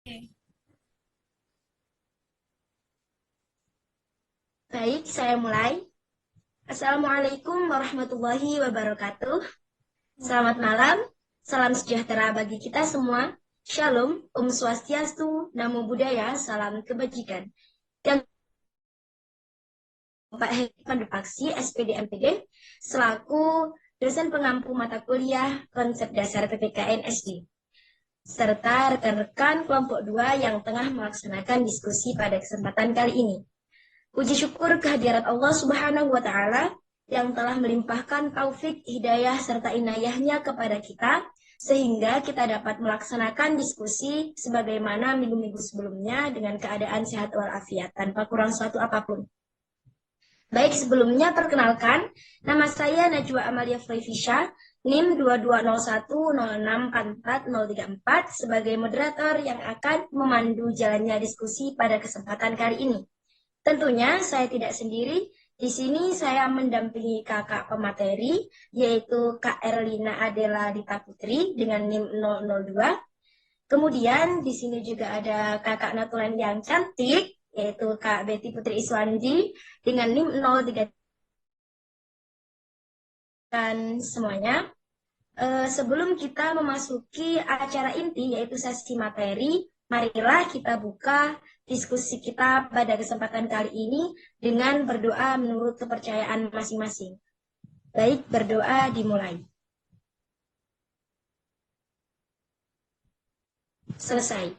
Oke. Baik, saya mulai. Assalamualaikum warahmatullahi wabarakatuh. Selamat malam, salam sejahtera bagi kita semua. Shalom, Om Swastiastu, Namo Buddhaya, salam kebajikan. Dan Pak Hekman Depaksi, SPD MPD, selaku dosen pengampu mata kuliah konsep dasar PPKN SD, serta rekan-rekan kelompok 2 yang tengah melaksanakan diskusi pada kesempatan kali ini. Puji syukur kehadirat Allah Subhanahu wa Ta'ala yang telah melimpahkan taufik, hidayah, serta inayahnya kepada kita, sehingga kita dapat melaksanakan diskusi sebagaimana minggu-minggu sebelumnya dengan keadaan sehat walafiat tanpa kurang suatu apapun. Baik, sebelumnya perkenalkan, nama saya Najwa Amalia Frevisha, NIM 2201064434 sebagai moderator yang akan memandu jalannya diskusi pada kesempatan kali ini. Tentunya saya tidak sendiri. Di sini saya mendampingi kakak pemateri, yaitu Kak Erlina Adela Dita Putri dengan NIM 002. Kemudian di sini juga ada kakak Natulen yang cantik, yaitu Kak Betty Putri Iswandi dengan NIM 03. Dan semuanya, sebelum kita memasuki acara inti, yaitu sesi materi, marilah kita buka diskusi kita pada kesempatan kali ini dengan berdoa menurut kepercayaan masing-masing. Baik, berdoa dimulai. Selesai.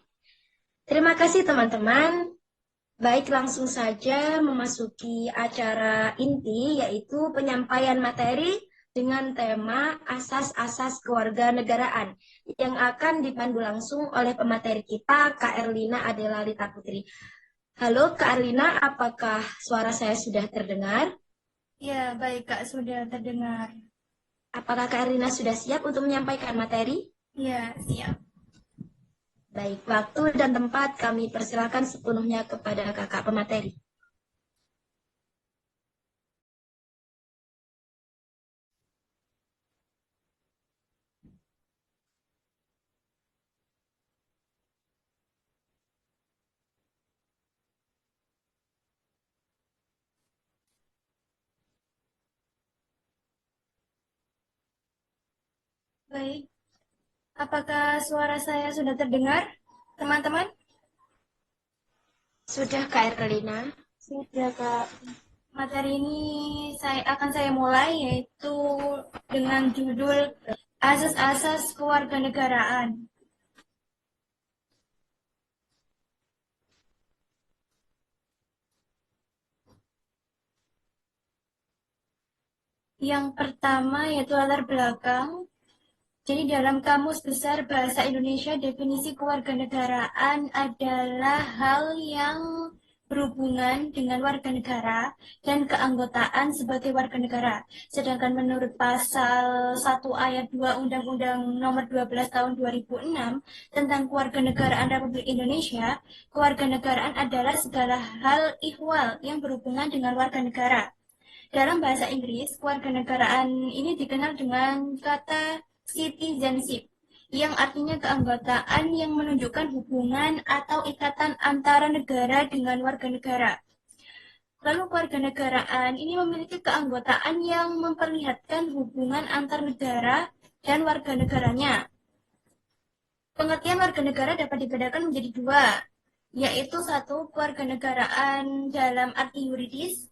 Terima kasih teman-teman. Baik, langsung saja memasuki acara inti, yaitu penyampaian materi dengan tema asas-asas kewarganegaraan yang akan dipandu langsung oleh pemateri kita, Kak Erlina Adela Lita Putri. Halo Kak Erlina, apakah suara saya sudah terdengar? Ya, baik Kak, sudah terdengar. Apakah Kak Erlina sudah siap untuk menyampaikan materi? Ya, siap. Baik, waktu dan tempat kami persilakan sepenuhnya kepada kakak pemateri. Baik. Apakah suara saya sudah terdengar, teman-teman? Sudah Kak Erlina? Sudah, Kak. Materi ini akan saya mulai yaitu dengan judul Asas-asas Kewarganegaraan. Yang pertama yaitu latar belakang. Jadi dalam Kamus Besar Bahasa Indonesia, definisi kewarganegaraan adalah hal yang berhubungan dengan warga negara dan keanggotaan sebagai warga negara. Sedangkan menurut pasal 1 ayat 2 Undang-Undang Nomor 12 Tahun 2006 tentang Kewarganegaraan Republik Indonesia, kewarganegaraan adalah segala hal ihwal yang berhubungan dengan warga negara. Dalam bahasa Inggris, kewarganegaraan ini dikenal dengan kata citizenship, yang artinya keanggotaan yang menunjukkan hubungan atau ikatan antara negara dengan warga negara. Lalu kewarganegaraan ini memiliki keanggotaan yang memperlihatkan hubungan antar negara dan warga negaranya. Pengertian warga negara dapat dibedakan menjadi dua, yaitu satu, kewarganegaraan dalam arti yuridis,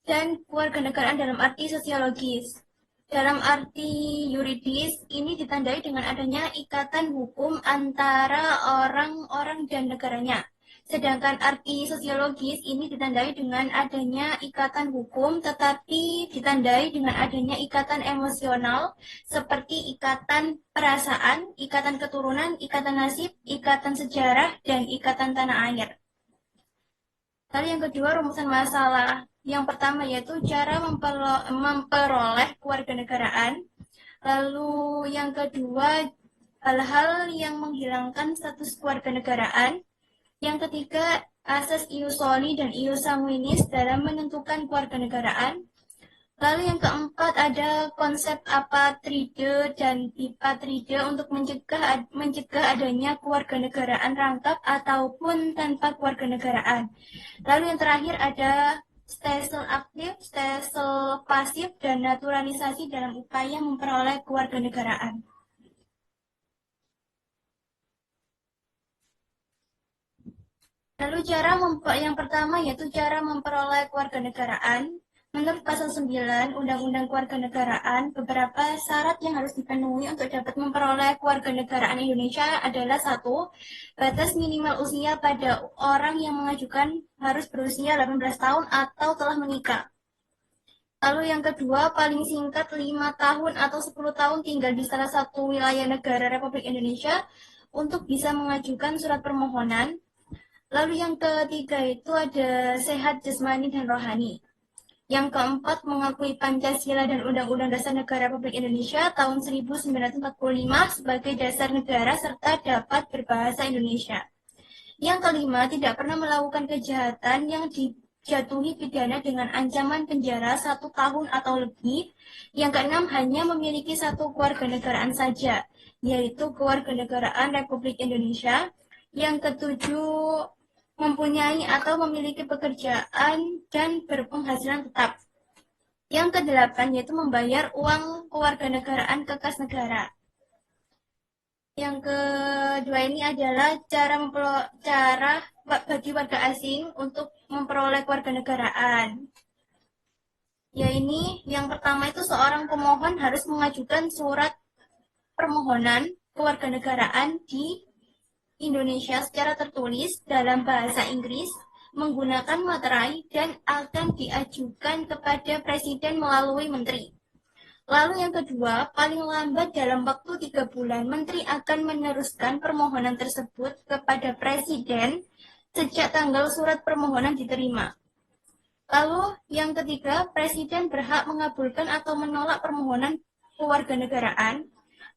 dan kewarganegaraan dalam arti sosiologis. Dalam arti yuridis, ini ditandai dengan adanya ikatan hukum antara orang-orang dan negaranya. Sedangkan arti sosiologis ini ditandai dengan adanya ikatan hukum, tetapi ditandai dengan adanya ikatan emosional, seperti ikatan perasaan, ikatan keturunan, ikatan nasib, ikatan sejarah, dan ikatan tanah air. Lalu yang kedua, rumusan masalah. Yang pertama yaitu cara memperoleh kewarganegaraan. Lalu yang kedua, hal-hal yang menghilangkan status kewarganegaraan. Yang ketiga, asas ius soli dan ius sanguinis dalam menentukan kewarganegaraan. Lalu yang keempat ada konsep apatride dan bipatride untuk mencegah adanya kewarganegaraan rangkap ataupun tanpa kewarganegaraan. Lalu yang terakhir ada stelsel aktif, stelsel pasif, dan naturalisasi dalam upaya memperoleh kewarganegaraan. Lalu yang pertama yaitu cara memperoleh kewarganegaraan. Menurut pasal 9 Undang-Undang Kewarganegaraan, beberapa syarat yang harus dipenuhi untuk dapat memperoleh kewarganegaraan Indonesia adalah satu, batas minimal usia pada orang yang mengajukan harus berusia 18 tahun atau telah menikah. Lalu yang kedua, paling singkat 5 tahun atau 10 tahun tinggal di salah satu wilayah negara Republik Indonesia untuk bisa mengajukan surat permohonan. Lalu yang ketiga itu ada sehat jasmani dan rohani. Yang keempat, mengakui Pancasila dan Undang-Undang Dasar Negara Republik Indonesia tahun 1945 sebagai dasar negara serta dapat berbahasa Indonesia. Yang kelima, tidak pernah melakukan kejahatan yang dijatuhi pidana dengan ancaman penjara 1 tahun atau lebih. Yang keenam, hanya memiliki satu kewarganegaraan saja, yaitu kewarganegaraan Republik Indonesia. Yang ketujuh, mempunyai atau memiliki pekerjaan dan berpenghasilan tetap. Yang kedelapan yaitu membayar uang kewarganegaraan ke kas negara. Yang kedua ini adalah cara bagi warga asing untuk memperoleh kewarganegaraan. Ya ini yang pertama itu seorang pemohon harus mengajukan surat permohonan kewarganegaraan di Indonesia secara tertulis dalam bahasa Inggris menggunakan materai dan akan diajukan kepada Presiden melalui Menteri. Lalu yang kedua, paling lambat dalam waktu 3 bulan, Menteri akan meneruskan permohonan tersebut kepada Presiden sejak tanggal surat permohonan diterima. Lalu yang ketiga, Presiden berhak mengabulkan atau menolak permohonan kewarganegaraan.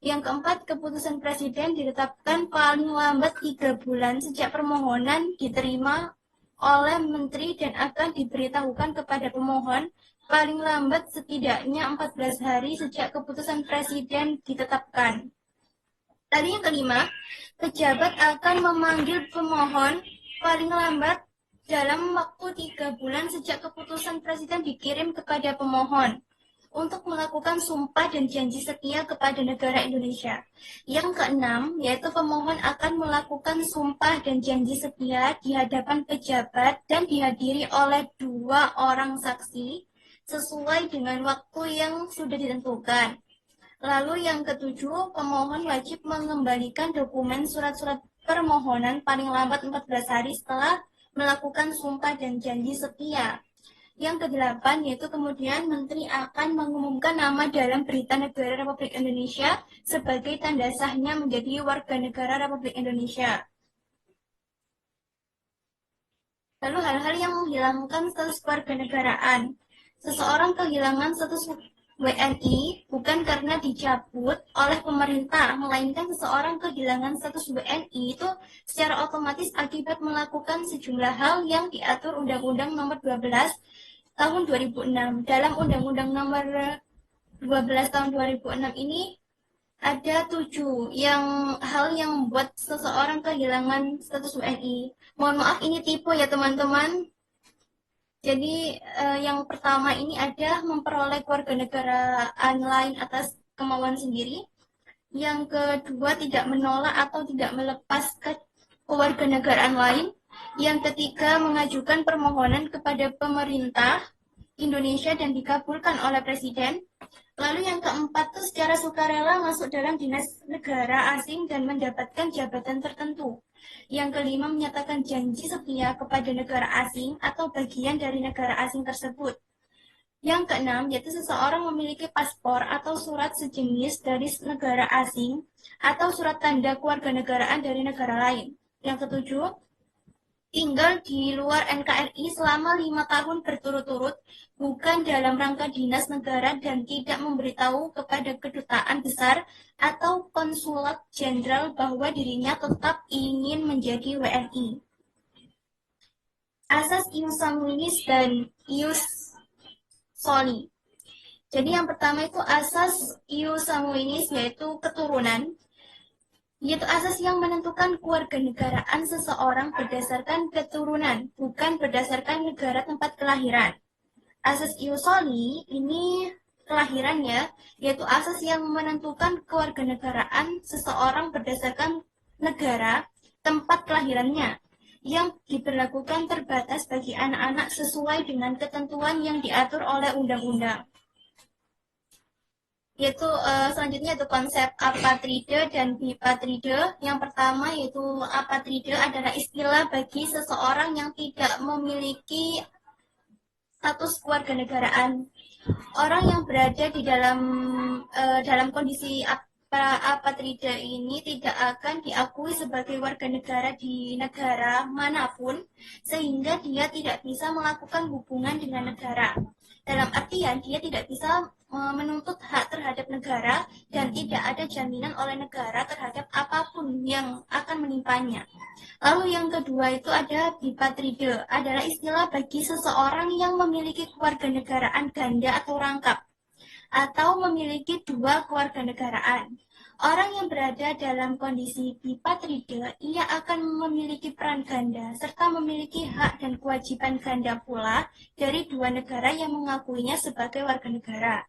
Yang keempat, keputusan Presiden ditetapkan paling lambat 3 bulan sejak permohonan diterima oleh Menteri dan akan diberitahukan kepada pemohon paling lambat setidaknya 14 hari sejak keputusan Presiden ditetapkan. Tadi yang kelima, pejabat akan memanggil pemohon paling lambat dalam waktu 3 bulan sejak keputusan Presiden dikirim kepada pemohon untuk melakukan sumpah dan janji setia kepada negara Indonesia. Yang keenam, yaitu pemohon akan melakukan sumpah dan janji setia di hadapan pejabat dan dihadiri oleh 2 orang saksi sesuai dengan waktu yang sudah ditentukan. Lalu yang ketujuh, pemohon wajib mengembalikan dokumen surat-surat permohonan paling lambat 14 hari setelah melakukan sumpah dan janji setia. Yang kedelapan, yaitu kemudian Menteri akan mengumumkan nama dalam Berita Negara Republik Indonesia sebagai tanda sahnya menjadi warga negara Republik Indonesia. Lalu hal-hal yang menghilangkan status kewarganegaraan. Seseorang kehilangan status WNI bukan karena dicabut oleh pemerintah, melainkan seseorang kehilangan status WNI itu secara otomatis akibat melakukan sejumlah hal yang diatur Undang-Undang Nomor 12 tahun 2006. Dalam Undang-Undang Nomor 12 tahun 2006 ini ada 7 hal yang membuat seseorang kehilangan status WNI. Mohon maaf ini tipe ya teman-teman. Jadi yang pertama ini ada memperoleh kewarganegaraan lain atas kemauan sendiri. Yang kedua tidak menolak atau tidak melepas kewarganegaraan lain. Yang ketiga mengajukan permohonan kepada pemerintah Indonesia dan dikabulkan oleh Presiden. Lalu yang keempat itu secara sukarela masuk dalam dinas negara asing dan mendapatkan jabatan tertentu. Yang kelima menyatakan janji setia kepada negara asing atau bagian dari negara asing tersebut. Yang keenam yaitu seseorang memiliki paspor atau surat sejenis dari negara asing atau surat tanda kewarganegaraan dari negara lain. Yang ketujuh, tinggal di luar NKRI selama 5 tahun berturut-turut, bukan dalam rangka dinas negara dan tidak memberitahu kepada kedutaan besar atau konsulat jenderal bahwa dirinya tetap ingin menjadi WNI. Asas ius sanguinis dan ius soli. Jadi yang pertama itu asas ius sanguinis, yaitu keturunan, yaitu asas yang menentukan kewarganegaraan seseorang berdasarkan keturunan, bukan berdasarkan negara tempat kelahiran. Asas ius soli ini kelahirannya, yaitu asas yang menentukan kewarganegaraan seseorang berdasarkan negara tempat kelahirannya, yang diberlakukan terbatas bagi anak-anak sesuai dengan ketentuan yang diatur oleh undang-undang. Yaitu selanjutnya itu konsep apatride dan bipatride. Yang pertama yaitu apatride adalah istilah bagi seseorang yang tidak memiliki status kewarganegaraan. Orang yang berada di dalam kondisi apatride ini tidak akan diakui sebagai warga negara di negara manapun, sehingga dia tidak bisa melakukan hubungan dengan negara. Dalam artian dia tidak bisa menuntut hak terhadap negara dan tidak ada jaminan oleh negara terhadap apapun yang akan menimpanya. Lalu yang kedua itu ada bipatride, adalah istilah bagi seseorang yang memiliki kewarganegaraan ganda atau rangkap, atau memiliki dua kewarganegaraan. Orang yang berada dalam kondisi bipatride, ia akan memiliki peran ganda, serta memiliki hak dan kewajiban ganda pula dari dua negara yang mengakuinya sebagai warga negara.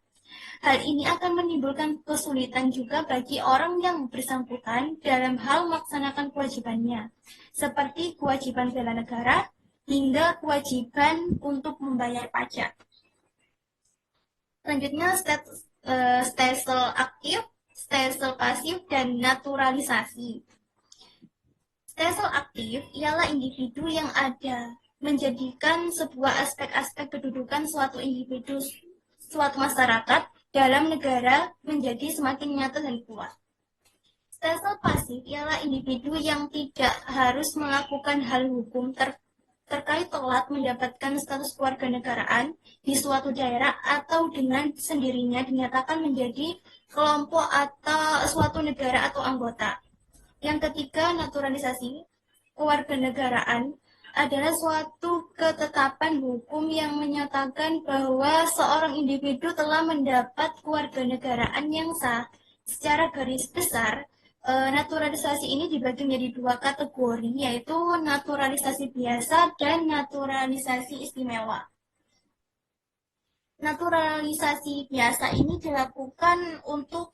Hal ini akan menimbulkan kesulitan juga bagi orang yang bersangkutan dalam hal melaksanakan kewajibannya, seperti kewajiban bela negara hingga kewajiban untuk membayar pajak. Selanjutnya stelsel aktif, stelsel pasif, dan naturalisasi. Stelsel aktif ialah individu yang ada menjadikan sebuah aspek-aspek kedudukan suatu individu, suatu masyarakat dalam negara menjadi semakin nyata dan kuat. Stelsel pasif ialah individu yang tidak harus melakukan hal hukum terkait telat mendapatkan status kewarganegaraan di suatu daerah atau dengan sendirinya dinyatakan menjadi kelompok atau suatu negara atau anggota. Yang ketiga, naturalisasi. Kewarganegaraan adalah suatu ketetapan hukum yang menyatakan bahwa seorang individu telah mendapat kewarganegaraan yang sah. Secara garis besar, naturalisasi ini dibagi menjadi dua kategori, yaitu naturalisasi biasa dan naturalisasi istimewa. Naturalisasi biasa ini dilakukan untuk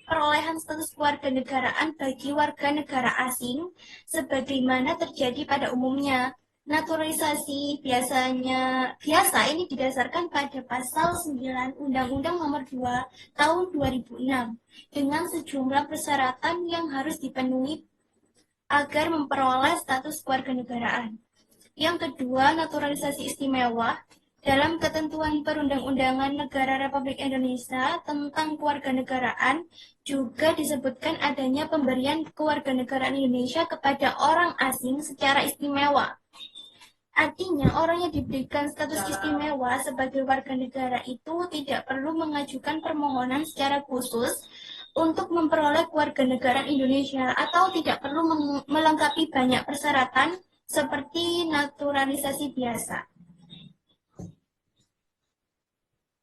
perolehan status kewarganegaraan bagi warga negara asing sebagaimana terjadi pada umumnya. Naturalisasi biasa ini didasarkan pada pasal 9 Undang-Undang Nomor 2 Tahun 2006 dengan sejumlah persyaratan yang harus dipenuhi agar memperoleh status kewarganegaraan. Yang kedua, naturalisasi istimewa. Dalam ketentuan perundang-undangan Negara Republik Indonesia tentang kewarganegaraan juga disebutkan adanya pemberian kewarganegaraan Indonesia kepada orang asing secara istimewa. Artinya, orang yang diberikan status istimewa sebagai warga negara itu tidak perlu mengajukan permohonan secara khusus untuk memperoleh kewarganegaraan Indonesia atau tidak perlu melengkapi banyak persyaratan seperti naturalisasi biasa.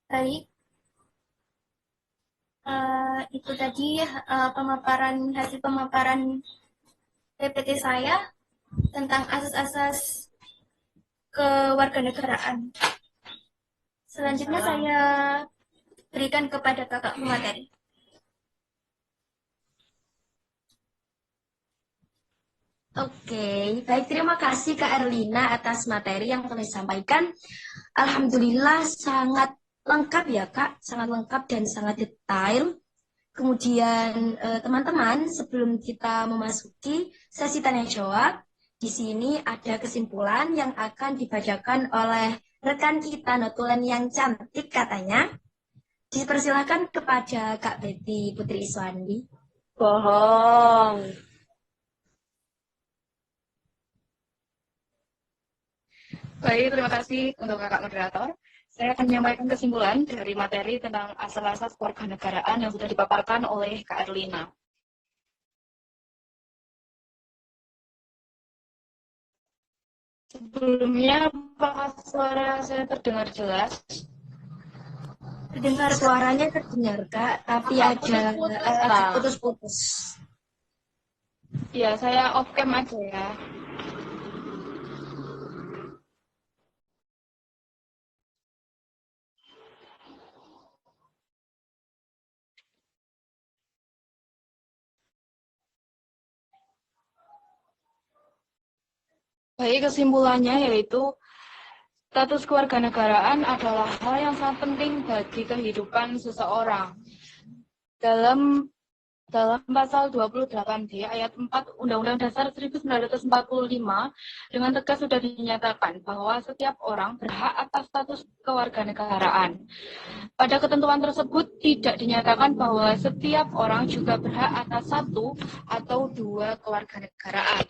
Baik, itu tadi hasil pemaparan PPT saya tentang asas-asas kewarganegaraan. Selanjutnya saya berikan kepada kakak pemateri. Oke, baik, terima kasih Kak Erlina atas materi yang telah disampaikan. Alhamdulillah sangat lengkap ya Kak, sangat lengkap dan sangat detail. Kemudian teman-teman, sebelum kita memasuki sesi tanya jawab, di sini ada kesimpulan yang akan dibacakan oleh rekan kita notulen yang cantik katanya. Dipersilakan kepada Kak Betty Putri Iswandi. Bohong. Baik, terima kasih untuk kakak moderator. Saya akan menyampaikan kesimpulan dari materi tentang asas-asas kewarganegaraan yang sudah dipaparkan oleh Kak Erlina. Sebelumnya, apakah suara saya terdengar jelas? Terdengar, Kak. Suaranya terdengar, Kak, tapi ada Putus-putus, agak Kak. putus-putus. Ya, saya off cam aja ya. Baik, kesimpulannya yaitu status kewarganegaraan adalah hal yang sangat penting bagi kehidupan seseorang. Dalam pasal 28D ayat 4 Undang-Undang Dasar 1945 dengan tegas sudah dinyatakan bahwa setiap orang berhak atas status kewarganegaraan. Pada ketentuan tersebut tidak dinyatakan bahwa setiap orang juga berhak atas satu atau dua kewarganegaraan.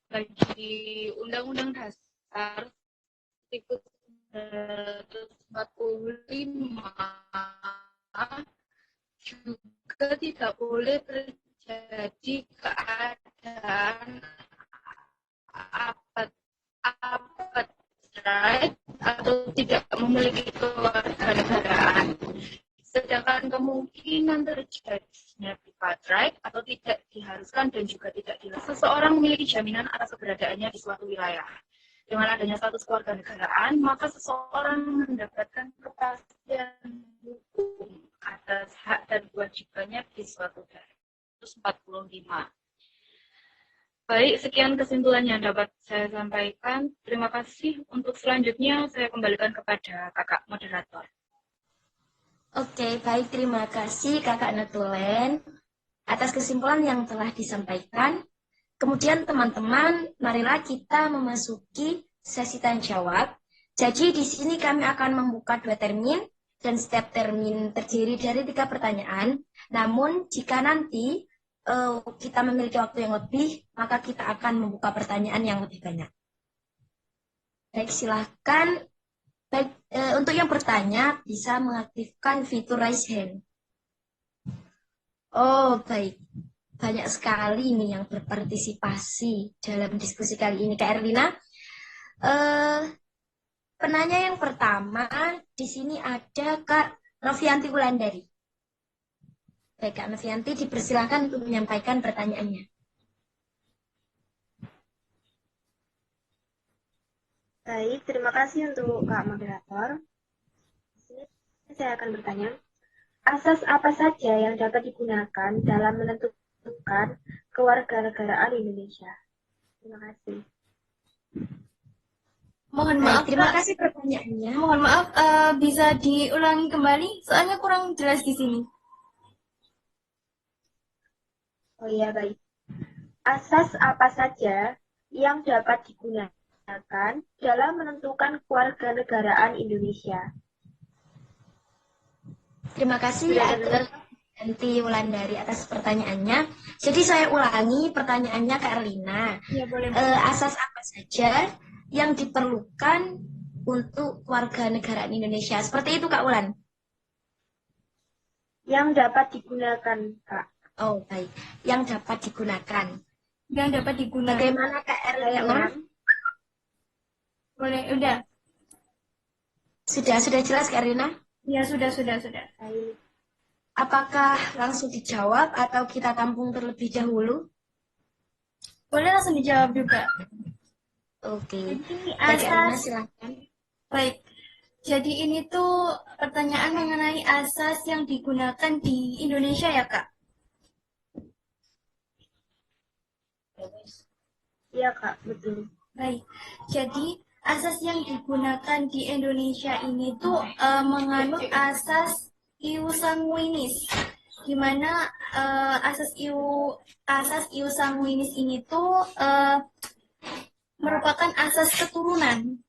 Bagi Undang-Undang Dasar 1945 juga tidak boleh terjadi keadaan apartheid atau tidak memiliki kewarganegaraan. Sedangkan kemungkinan terjadinya apartheid atau tidak diharuskan dan juga tidak dilarang seseorang memiliki jaminan atas keberadaannya di suatu wilayah. Dengan adanya status kewarganegaraan, maka seseorang mendapatkan kepastian hukum atas hak dan kewajibannya di suatu daerah. 145. Baik, sekian kesimpulan yang dapat saya sampaikan. Terima kasih. Untuk selanjutnya, saya kembalikan kepada kakak moderator. Oke, baik. Terima kasih Kakak Netulen atas kesimpulan yang telah disampaikan. Kemudian teman-teman, marilah kita memasuki sesi tanya jawab. Jadi di sini kami akan membuka 2 termin dan setiap termin terdiri dari 3 pertanyaan. Namun jika nanti kita memiliki waktu yang lebih, maka kita akan membuka pertanyaan yang lebih banyak. Baik, silahkan. Baik, untuk yang bertanya bisa mengaktifkan fitur raise hand. Oh, baik. Banyak sekali nih yang berpartisipasi dalam diskusi kali ini, Kak Erlina. Penanya yang pertama di sini ada Kak Novianti Wulandari. Baik, Kak Novianti, dipersilakan untuk menyampaikan pertanyaannya. Baik, terima kasih untuk Kak Moderator. Di sini saya akan bertanya, asas apa saja yang dapat digunakan dalam menentukan kewarganegaraan Indonesia? Terima kasih. Mohon Baik, maaf, terima Kak. kasih pertanyaannya. Mohon maaf, bisa diulangi kembali? Soalnya kurang jelas di sini. Oh iya, baik. Asas apa saja yang dapat digunakan dalam menentukan kewarganegaraan Indonesia? Terima kasih Sudah atas Nanti Wulandari atas pertanyaannya. Jadi saya ulangi pertanyaannya Kak Erlina. Ya, boleh. Asas apa saja yang diperlukan untuk kewarganegaraan Indonesia? Seperti itu Kak Wulan. Yang dapat digunakan, Kak. Oh, baik. Yang dapat digunakan. Yang dapat digunakan. Bagaimana Kak Saya Erlina? ulang. Boleh, udah. Sudah jelas Kak Erlina? Ya, sudah. Baik. Apakah langsung dijawab atau kita tampung terlebih dahulu? Boleh langsung dijawab juga. Oke. Jadi Kak Erlina asas, silahkan. baik. Jadi ini tuh pertanyaan mengenai asas yang digunakan di Indonesia ya, Kak? Iya, Kak, betul. Baik. Jadi asas yang digunakan di Indonesia ini tuh menganut asas ius sanguinis, di mana asas ius sanguinis ini tuh merupakan asas keturunan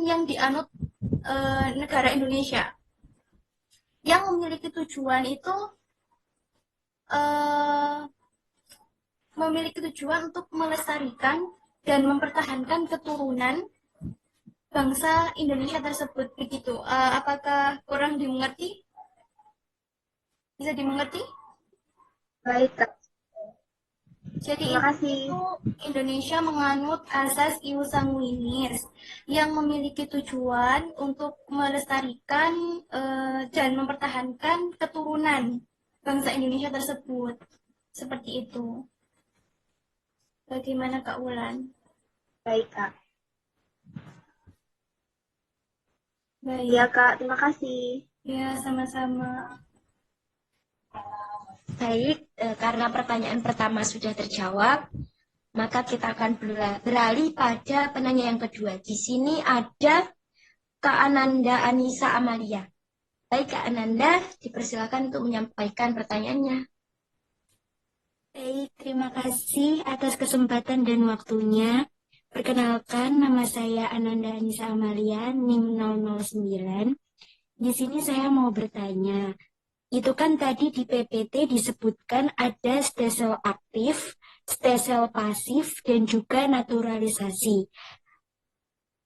yang dianut negara Indonesia, yang memiliki tujuan itu untuk melestarikan dan mempertahankan keturunan bangsa Indonesia tersebut. Begitu. Apakah kurang dimengerti? Bisa dimengerti? Baik, Kak. Jadi Terima kasih. itu Indonesia menganut asas ius sanguinis yang memiliki tujuan untuk melestarikan dan mempertahankan keturunan bangsa Indonesia tersebut. Seperti itu. Bagaimana Kak Wulan? Baik, Kak. Ya, Baik. Kak. Terima kasih. Ya, sama-sama. Baik, karena pertanyaan pertama sudah terjawab, maka kita akan beralih pada penanya yang kedua. Di sini ada Kak Ananda Anissa Amalia. Baik, Kak Ananda, dipersilakan untuk menyampaikan pertanyaannya. Baik, terima kasih atas kesempatan dan waktunya. Perkenalkan, nama saya Ananda Anissa Amalia, NIM 009. Di sini saya mau bertanya, itu kan tadi di PPT disebutkan ada stesel aktif, stesel pasif, dan juga naturalisasi.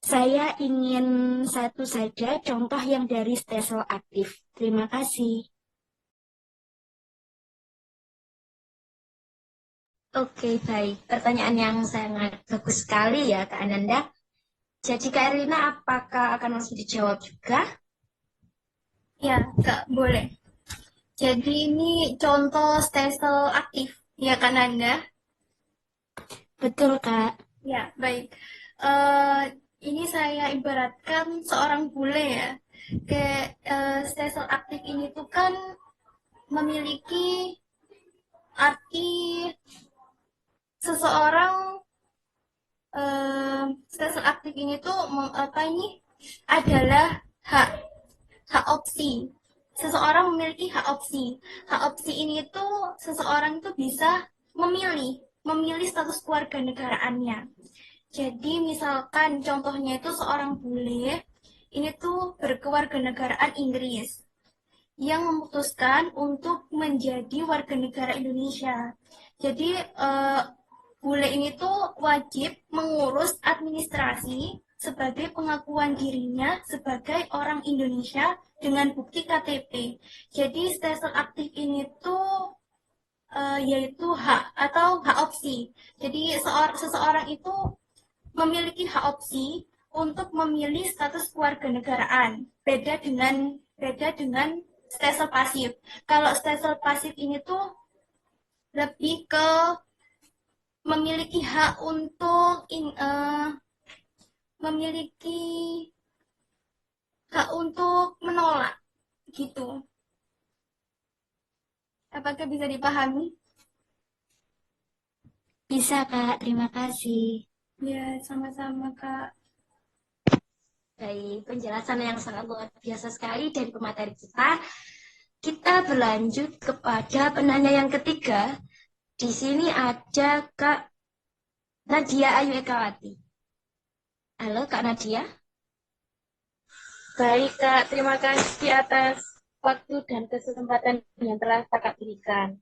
Saya ingin satu saja contoh yang dari stesel aktif. Terima kasih. Oke, baik. Pertanyaan yang sangat bagus sekali ya, Kak Ananda. Jadi, Kak Erlina, apakah akan langsung dijawab juga? Ya, Kak, boleh. Jadi ini contoh stesel aktif, ya kan Anda? Betul, Kak. Ya, baik. Eh, ini saya ibaratkan seorang bule ya. Stesel aktif ini tuh kan memiliki arti seseorang stesel aktif ini tuh apa ini adalah hak hak opsi. Seseorang memiliki hak opsi. Hak opsi ini tuh seseorang itu bisa memilih status keluarga negaraannya. Jadi misalkan contohnya itu seorang bule ini tuh berkewarganegaraan Inggris yang memutuskan untuk menjadi warga negara Indonesia. Jadi bule ini tuh wajib mengurus administrasi sebagai pengakuan dirinya sebagai orang Indonesia dengan bukti KTP. Jadi stesel aktif ini tuh yaitu hak atau hak opsi. Jadi seseorang itu memiliki hak opsi untuk memilih status kewarganegaraan. Beda dengan stesel pasif. Kalau stesel pasif ini tuh lebih ke memiliki hak untuk memiliki hak untuk menolak gitu. Apakah bisa dipahami? Bisa, Kak. Terima kasih. Ya, sama-sama Kak. Baik, penjelasan yang sangat luar biasa sekali dari pemateri kita. Kita berlanjut kepada penanya yang ketiga. Di sini ada Kak Nadia Ayu Ekawati. Halo, Kak Nadia. Baik, Kak. Terima kasih atas waktu dan kesempatan yang telah Kakak berikan.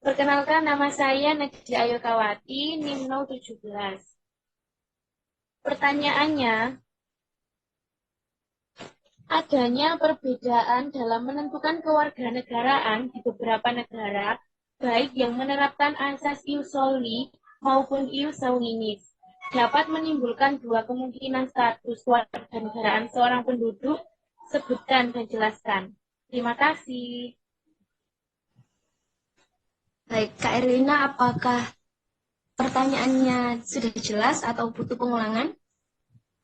Perkenalkan, nama saya Nadia Ayu Kawati, NIM 017. Pertanyaannya, adanya perbedaan dalam menentukan kewarganegaraan di beberapa negara, baik yang menerapkan asas ius soli maupun ius sanguinis, dapat menimbulkan dua kemungkinan status kewarganegaraan seorang penduduk. Sebutkan dan jelaskan. Terima kasih. Baik, Kak Erlina, apakah pertanyaannya sudah jelas atau butuh pengulangan?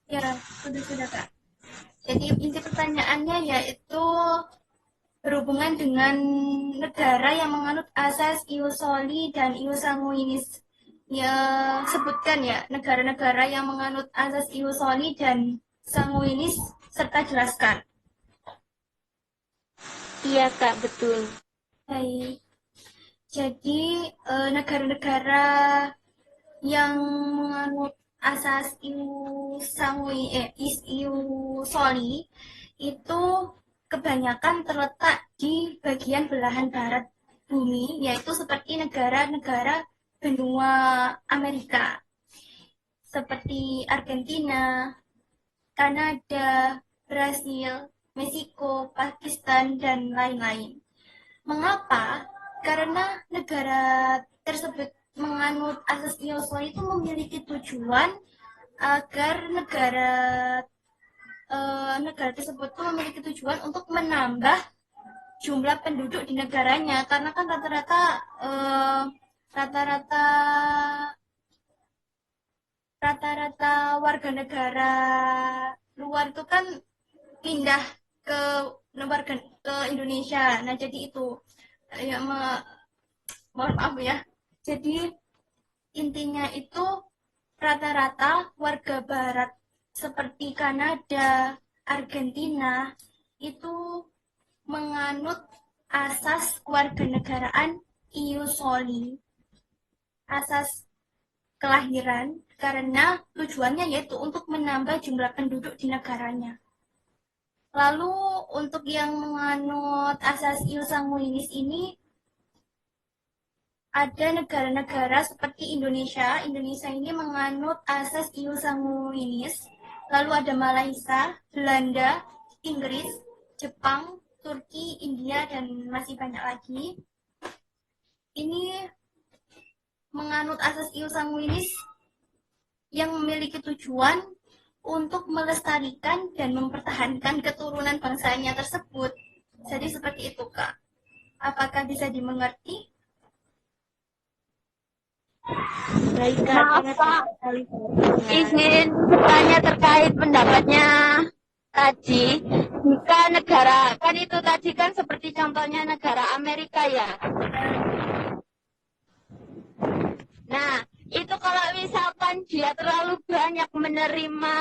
Ya, sudah Kak. Jadi inti pertanyaannya yaitu berhubungan dengan negara yang menganut asas ius soli dan ius sanguinis. Ya, sebutkan ya negara-negara yang menganut asas ius soli dan sanguinis serta jelaskan. Iya, Kak, betul. Baik. Jadi negara-negara yang menganut asas ius soli itu kebanyakan terletak di bagian belahan barat bumi, yaitu seperti negara-negara benua Amerika, seperti Argentina, Kanada, Brasil, Meksiko, Pakistan, dan lain-lain. Mengapa? Karena negara tersebut menganut asas Ioswari itu memiliki tujuan agar negara tersebut tuh memiliki tujuan untuk menambah jumlah penduduk di negaranya, karena kan rata-rata warga negara luar itu kan pindah ke ke Indonesia. Nah, jadi itu ya mohon maaf ya. Jadi intinya itu rata-rata warga barat seperti Kanada, Argentina itu menganut asas kewarganegaraan ius soli, asas kelahiran, karena tujuannya yaitu untuk menambah jumlah penduduk di negaranya. Lalu untuk yang menganut asas ius sanguinis ini ada negara-negara seperti Indonesia. Indonesia ini menganut asas ius sanguinis. Lalu ada Malaysia, Belanda, Inggris, Jepang, Turki, India, dan masih banyak lagi. Ini menganut asas ius sanguinis yang memiliki tujuan untuk melestarikan dan mempertahankan keturunan bangsanya tersebut. Jadi seperti itu, Kak. Apakah bisa dimengerti? Baik, Kak. Maaf, Kak. Izin bertanya terkait pendapatnya tadi. Jika negara, kan itu tadi kan seperti contohnya negara Amerika ya. Nah, itu kalau misalkan dia terlalu banyak menerima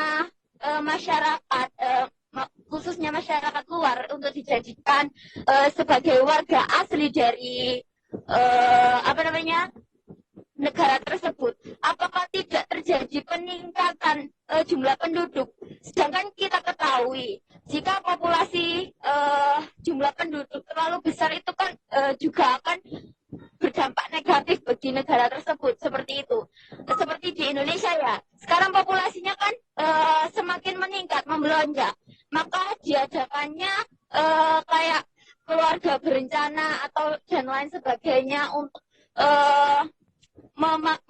masyarakat, khususnya masyarakat luar untuk dijadikan sebagai warga asli dari negara tersebut, apakah tidak terjadi peningkatan jumlah penduduk? Sedangkan kita ketahui jika populasi jumlah penduduk terlalu besar itu kan juga akan berdampak negatif bagi negara tersebut, seperti itu. Seperti di Indonesia ya, sekarang populasinya kan semakin meningkat, membelonjak, maka diadakannya kayak keluarga berencana atau dan lain sebagainya untuk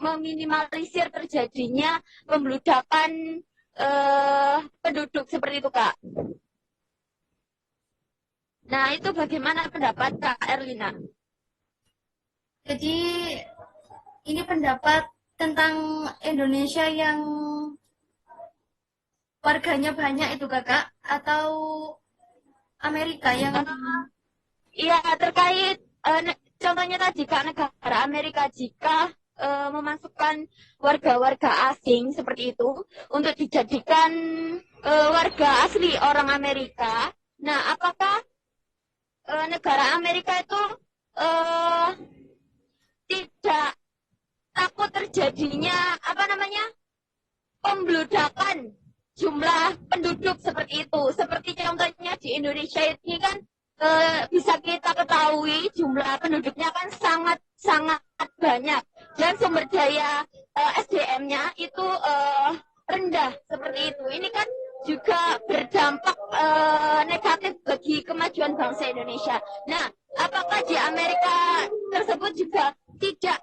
meminimalisir terjadinya pembludakan penduduk, seperti itu, Kak. Nah, itu bagaimana pendapat Kak Erlina? Jadi ini pendapat tentang Indonesia yang warganya banyak itu, Kakak, atau Amerika yang Iya, terkait contohnya tadi Kak, negara Amerika jika memasukkan warga-warga asing seperti itu untuk dijadikan warga asli orang Amerika. Nah, apakah negara Amerika itu tidak takut terjadinya pembludakan jumlah penduduk seperti itu? Seperti contohnya di Indonesia ini kan bisa kita ketahui jumlah penduduknya kan sangat banyak dan sumber daya SDM-nya itu rendah, seperti itu. Ini kan juga berdampak negatif bagi kemajuan bangsa Indonesia. Nah, apakah di Amerika tersebut juga tidak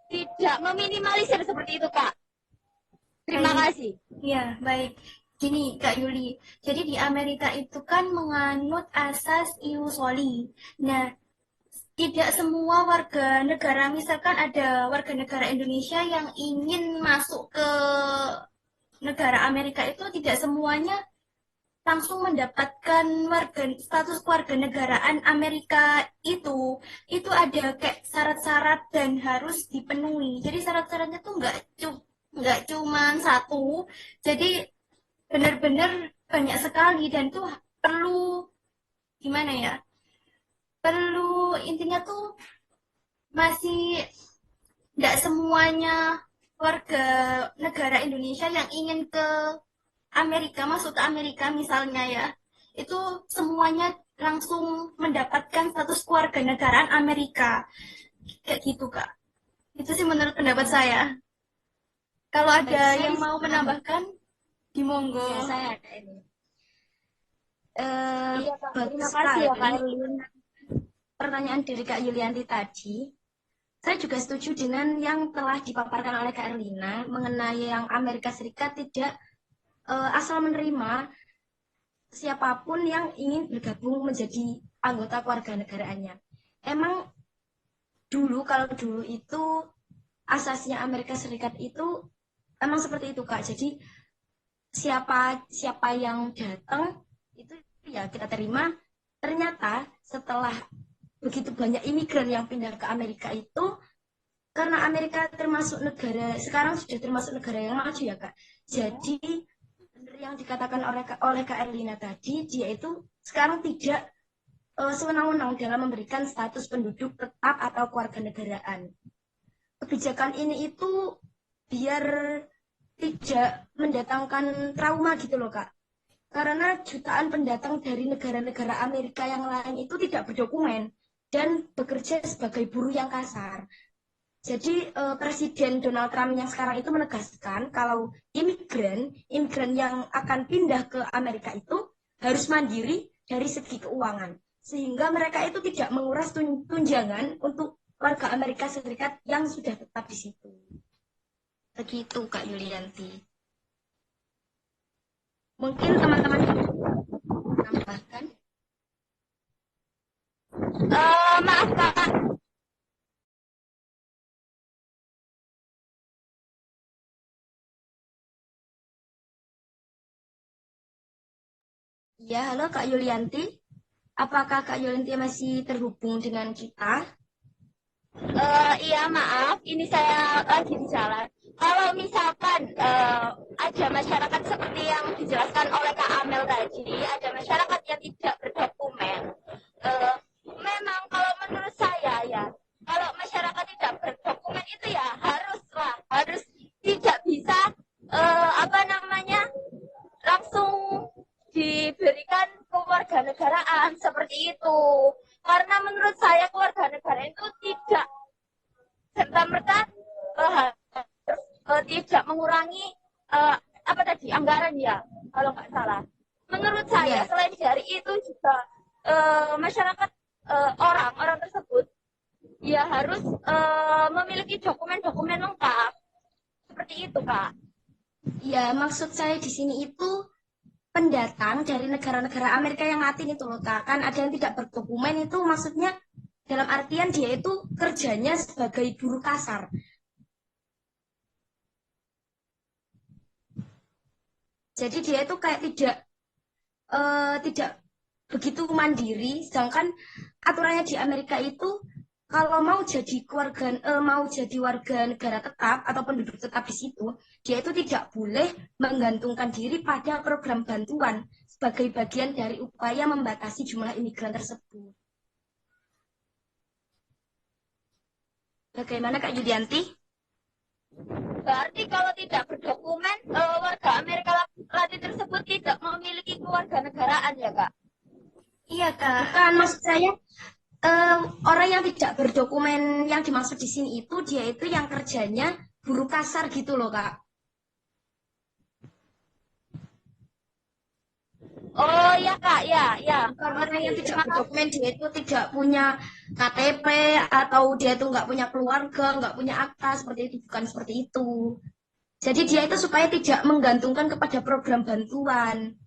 tidak meminimalisir seperti itu, Kak? Terima kasih. Ya, baik. Gini, Kak Yuli. Jadi di Amerika itu kan menganut asas ius soli. Nah, tidak semua warga negara, misalkan ada warga negara Indonesia yang ingin masuk ke negara Amerika, itu tidak semuanya langsung mendapatkan status kewarganegaraan Amerika itu ada kayak syarat-syarat dan harus dipenuhi. Jadi syarat-syaratnya tuh nggak cuma satu, jadi benar-benar banyak sekali dan tuh perlu gimana ya? Perlu intinya tuh masih nggak semuanya warga negara Indonesia yang ingin ke Amerika, masuk ke Amerika misalnya ya, itu semuanya langsung mendapatkan status kewarganegaraan Amerika. Kayak gitu, Kak. Itu sih menurut pendapat saya. Kalau ada yang mau menambahkan, dimonggo. Ya, saya ada ini. Iya, Kak. Bagus Terima kasih ya, Kak sekali. Erlina. pertanyaan dari Kak Yulianti tadi, saya juga setuju dengan yang telah dipaparkan oleh Kak Erlina mengenai yang Amerika Serikat tidak asal menerima siapapun yang ingin bergabung menjadi anggota kewarganegaraannya. Emang kalau dulu itu asasnya Amerika Serikat itu emang seperti itu, Kak. Jadi siapa yang datang itu ya kita terima. Ternyata setelah begitu banyak imigran yang pindah ke Amerika itu, karena Amerika termasuk negara, sekarang sudah termasuk negara yang maju ya Kak. Jadi benar yang dikatakan oleh Kak Erlina tadi, dia itu sekarang tidak sewenang-wenang dalam memberikan status penduduk tetap atau kewarganegaraan. Kebijakan ini itu biar tidak mendatangkan trauma gitu loh Kak. Karena jutaan pendatang dari negara-negara Amerika yang lain itu tidak berdokumen dan bekerja sebagai buruh yang kasar. Jadi Presiden Donald Trump yang sekarang itu menegaskan kalau imigran yang akan pindah ke Amerika itu harus mandiri dari segi keuangan. Sehingga mereka itu tidak menguras tunjangan untuk warga Amerika Serikat yang sudah tetap di situ. Begitu Kak Yulianti. Mungkin teman-teman menambahkan. Maaf Kak, Ya, halo Kak Yulianti. Apakah Kak Yulianti masih terhubung dengan kita? iya maaf, ini saya lagi di jalan. Kalau misalkan ada masyarakat seperti yang dijelaskan oleh Kak Amel tadi, ada masyarakat yang tidak berdokumen. Memang kalau menurut saya ya, kalau masyarakat tidak berdokumen itu ya harus tidak bisa langsung diberikan kewarganegaraan seperti itu. Karena menurut saya kewarganegaraan itu tidak serta-merta tidak mengurangi anggaran ya, kalau nggak salah. Menurut saya selain dari itu juga masyarakat orang tersebut ya harus memiliki dokumen-dokumen lengkap seperti itu Kak. Ya, maksud saya di sini itu pendatang dari negara-negara Amerika yang Latin itu loh Kak. Kan ada yang tidak berdokumen itu maksudnya dalam artian dia itu kerjanya sebagai buruh kasar. Jadi dia itu kayak tidak begitu mandiri, sedangkan aturannya di Amerika itu kalau mau jadi warga negara tetap atau penduduk tetap di situ, dia itu tidak boleh menggantungkan diri pada program bantuan sebagai bagian dari upaya membatasi jumlah imigran tersebut. Bagaimana Kak Yudianti? Berarti kalau tidak berdokumen, warga Amerika Latin tersebut tidak memiliki kewarganegaraan ya Kak? Iya Kak. Bukan, maksud saya orang yang tidak berdokumen yang dimaksud di sini itu dia itu yang kerjanya buruh kasar gitu loh Kak. Oh ya Kak, ya. Orang yang tidak berdokumen dia itu tidak punya KTP atau dia itu nggak punya keluarga, nggak punya akta seperti itu, bukan seperti itu. Jadi dia itu supaya tidak menggantungkan kepada program bantuan.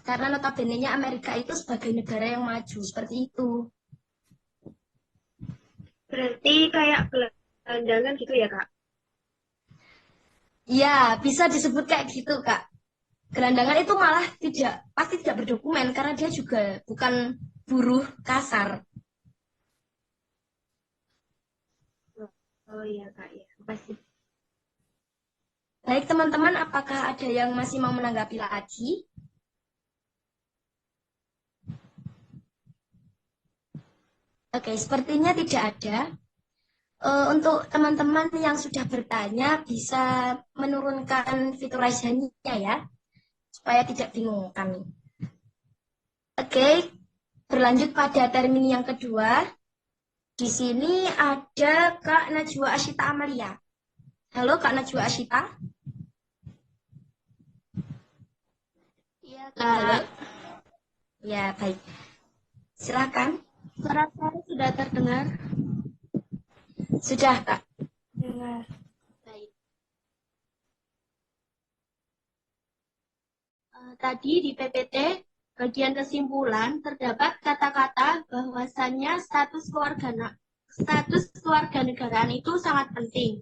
Karena notabene-nya Amerika itu sebagai negara yang maju, seperti itu. Berarti kayak gelandangan gitu ya, Kak? Ya, bisa disebut kayak gitu, Kak. Gelandangan itu malah pasti tidak berdokumen karena dia juga bukan buruh kasar. Oh iya, Kak, ya. Makasih. Baik, teman-teman, apakah ada yang masih mau menanggapi lagi? Oke, sepertinya tidak ada. Untuk teman-teman yang sudah bertanya, bisa menurunkan fitur raise hand-nya ya, supaya tidak bingung kami. Oke, berlanjut pada termin yang kedua. Di sini ada Kak Najwa Asyita Amalia. Halo Kak Najwa Asyita. Iya Halo. Kak. Ya, baik. Silakan. Suara saya sudah terdengar? Sudah, Kak. Dengar. Baik. Tadi di PPT, bagian kesimpulan, terdapat kata-kata bahwasannya status kewarganegaraan itu sangat penting.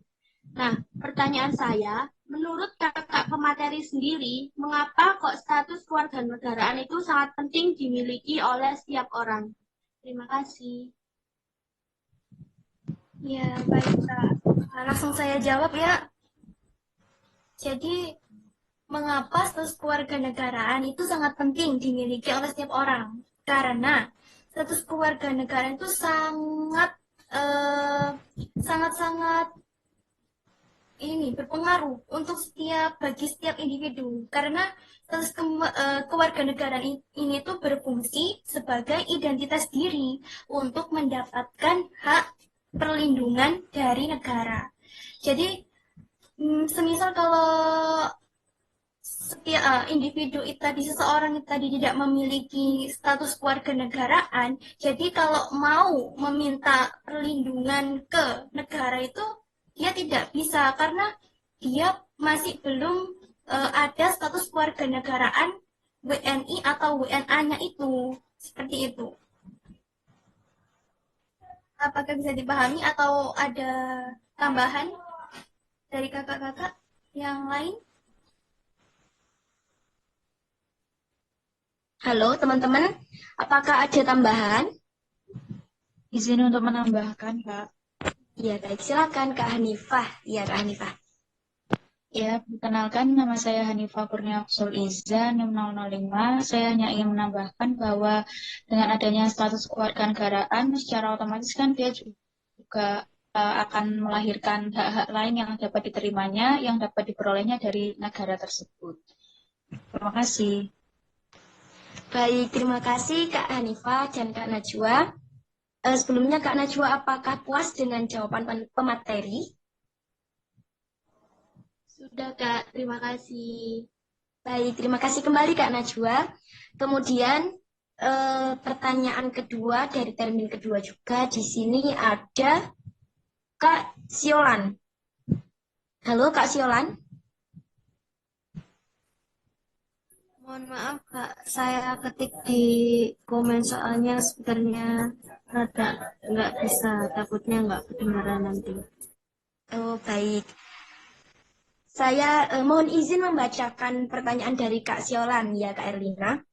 Nah, pertanyaan saya, menurut kakak pemateri sendiri, mengapa kok status kewarganegaraan itu sangat penting dimiliki oleh setiap orang? Terima kasih. Ya, baik, Kak. Langsung saya jawab ya. Jadi, mengapa status kewarganegaraan itu sangat penting dimiliki oleh setiap orang? Karena status kewarganegaraan itu sangat-sangat ini berpengaruh untuk bagi setiap individu. Karena status kewarganegaraan ini tuh berfungsi sebagai identitas diri untuk mendapatkan hak perlindungan dari negara. Jadi, semisal kalau setiap individu itu tadi, seseorang itu tadi tidak memiliki status kewarganegaraan, jadi kalau mau meminta perlindungan ke negara itu dia tidak bisa karena dia masih belum ada status kewarganegaraan WNI atau WNA-nya itu, seperti itu. Apakah bisa dipahami atau ada tambahan dari kakak-kakak yang lain? Halo, teman-teman. Apakah ada tambahan? Izin untuk menambahkan, Kak. Iya, baik. Silakan, Kak Hanifah. Iya, Kak Hanifah. Ya, perkenalkan nama saya Hanifah Kurnia Fusul Iza, NIM 005. Saya hanya ingin menambahkan bahwa dengan adanya status kewarganegaraan, secara otomatis kan dia juga akan melahirkan hak-hak lain yang dapat diterimanya, yang dapat diperolehnya dari negara tersebut. Terima kasih. Baik, terima kasih Kak Hanifah dan Kak Najwa. Sebelumnya Kak Najwa, apakah puas dengan jawaban pemateri? Sudah, Kak. Terima kasih. Baik, terima kasih kembali Kak Najwa. Kemudian pertanyaan kedua dari termin kedua juga di sini ada Kak Siolan. Halo Kak Siolan. Mohon maaf Kak, saya ketik di komen soalnya sebenarnya rada nggak bisa, takutnya nggak kedengaran nanti. Oh, baik. Saya mohon izin membacakan pertanyaan dari Kak Siolan, ya Kak Erlina.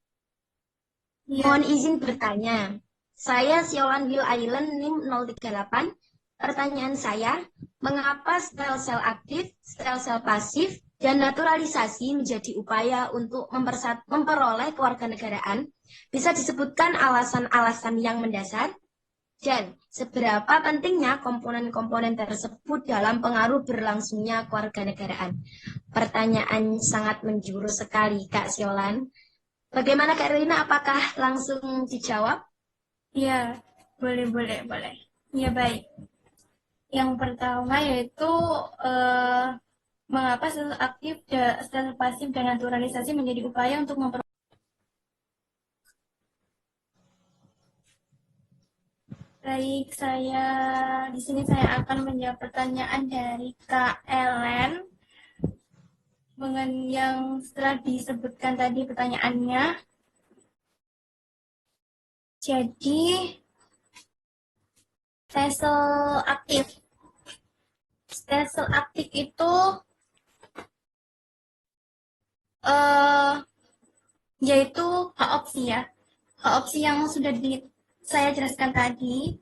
Iya, Mohon izin bertanya. Saya Siolan Will Island NIM 038. Pertanyaan saya, mengapa sel-sel aktif, sel-sel pasif, dan naturalisasi menjadi upaya untuk memperoleh kewarganegaraan? Bisa disebutkan alasan-alasan yang mendasar? Dan seberapa pentingnya komponen-komponen tersebut dalam pengaruh berlangsungnya kewarganegaraan? Pertanyaan sangat menjurus sekali, Kak Siolan. Bagaimana Kak Erlina, apakah langsung dijawab? iya, boleh. Iya baik. Yang pertama yaitu mengapa sel aktif, sel pasif, dan naturalisasi menjadi upaya untuk Baik, di sini saya akan menjawab pertanyaan dari Kak Ellen yang setelah disebutkan tadi pertanyaannya. Jadi, sel aktif. Sel aktif itu yaitu hak opsi ya. Hak opsi yang sudah saya jelaskan tadi.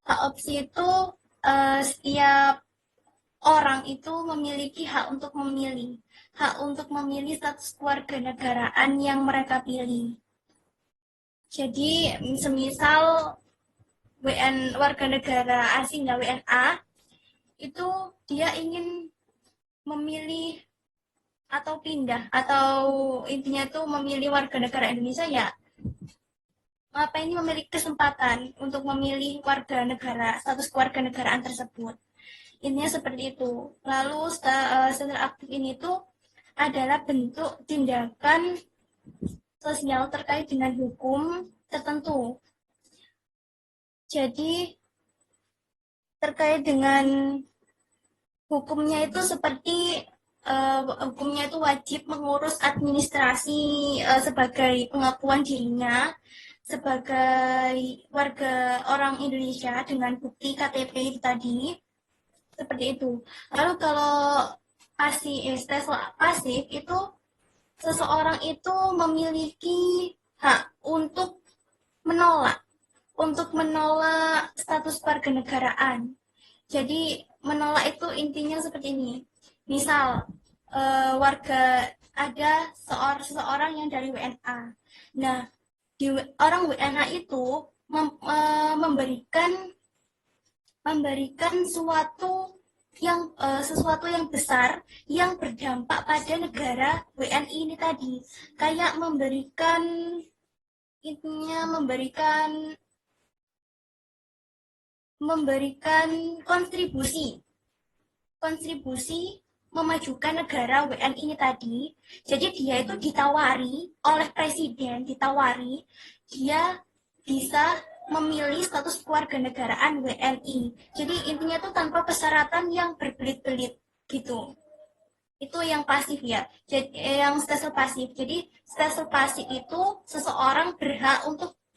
Hak opsi itu setiap orang itu memiliki hak untuk memilih. Hak untuk memilih status kewarganegaraan yang mereka pilih. Jadi, semisal warga negara asing ya WNA, itu dia ingin memilih atau pindah, atau intinya itu memilih warga negara Indonesia ya, apa ini memiliki kesempatan untuk memilih warga negara, status kewarganegaraan tersebut. Intinya seperti itu. Lalu sel aktif ini tuh adalah bentuk tindakan sosial terkait dengan hukum tertentu. Jadi terkait dengan hukumnya itu seperti hukumnya itu wajib mengurus administrasi sebagai pengakuan dirinya sebagai warga orang Indonesia dengan bukti KTP itu tadi, seperti itu. Lalu kalau tes pasif itu seseorang itu memiliki hak menolak untuk menolak status warganegaraan. Jadi menolak itu intinya seperti ini. Misal ada seseorang yang dari WNA. Nah, orang WNA itu memberikan sesuatu yang besar yang berdampak pada negara WNI ini tadi. Kayak memberikan kontribusi memajukan negara WNI ini tadi. Jadi dia itu ditawari oleh presiden, dia bisa memilih status kewarganegaraan WNI. Jadi intinya itu tanpa persyaratan yang berbelit-belit gitu. Itu yang pasif ya. Jadi yang stelsel pasif. Jadi stelsel pasif itu seseorang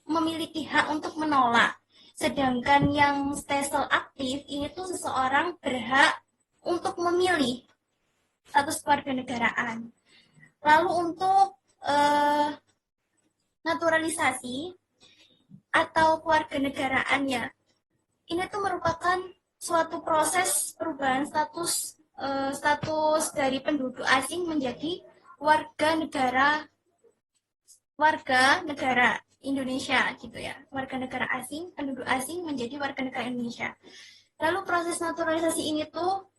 memiliki hak untuk menolak. Sedangkan yang stelsel aktif ini tuh seseorang berhak untuk memilih status kewarganegaraan. Lalu untuk naturalisasi atau kewarganegaraannya, ini tuh merupakan suatu proses perubahan status dari penduduk asing menjadi warga negara Indonesia gitu ya. Warga negara asing, penduduk asing menjadi warga negara Indonesia. Lalu proses naturalisasi ini tuh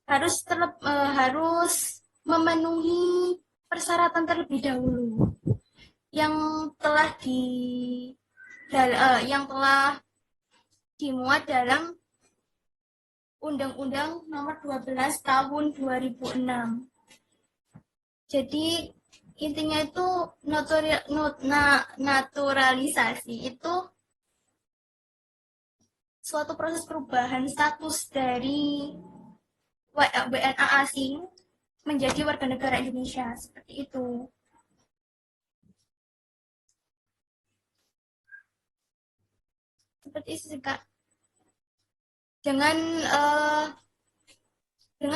harus memenuhi persyaratan terlebih dahulu yang telah dimuat dalam Undang-Undang Nomor 12 Tahun 2006. Jadi intinya itu naturalisasi itu suatu proses perubahan status dari WNA asing menjadi warga negara Indonesia, seperti itu. Seperti itu sih, Kak. Dengan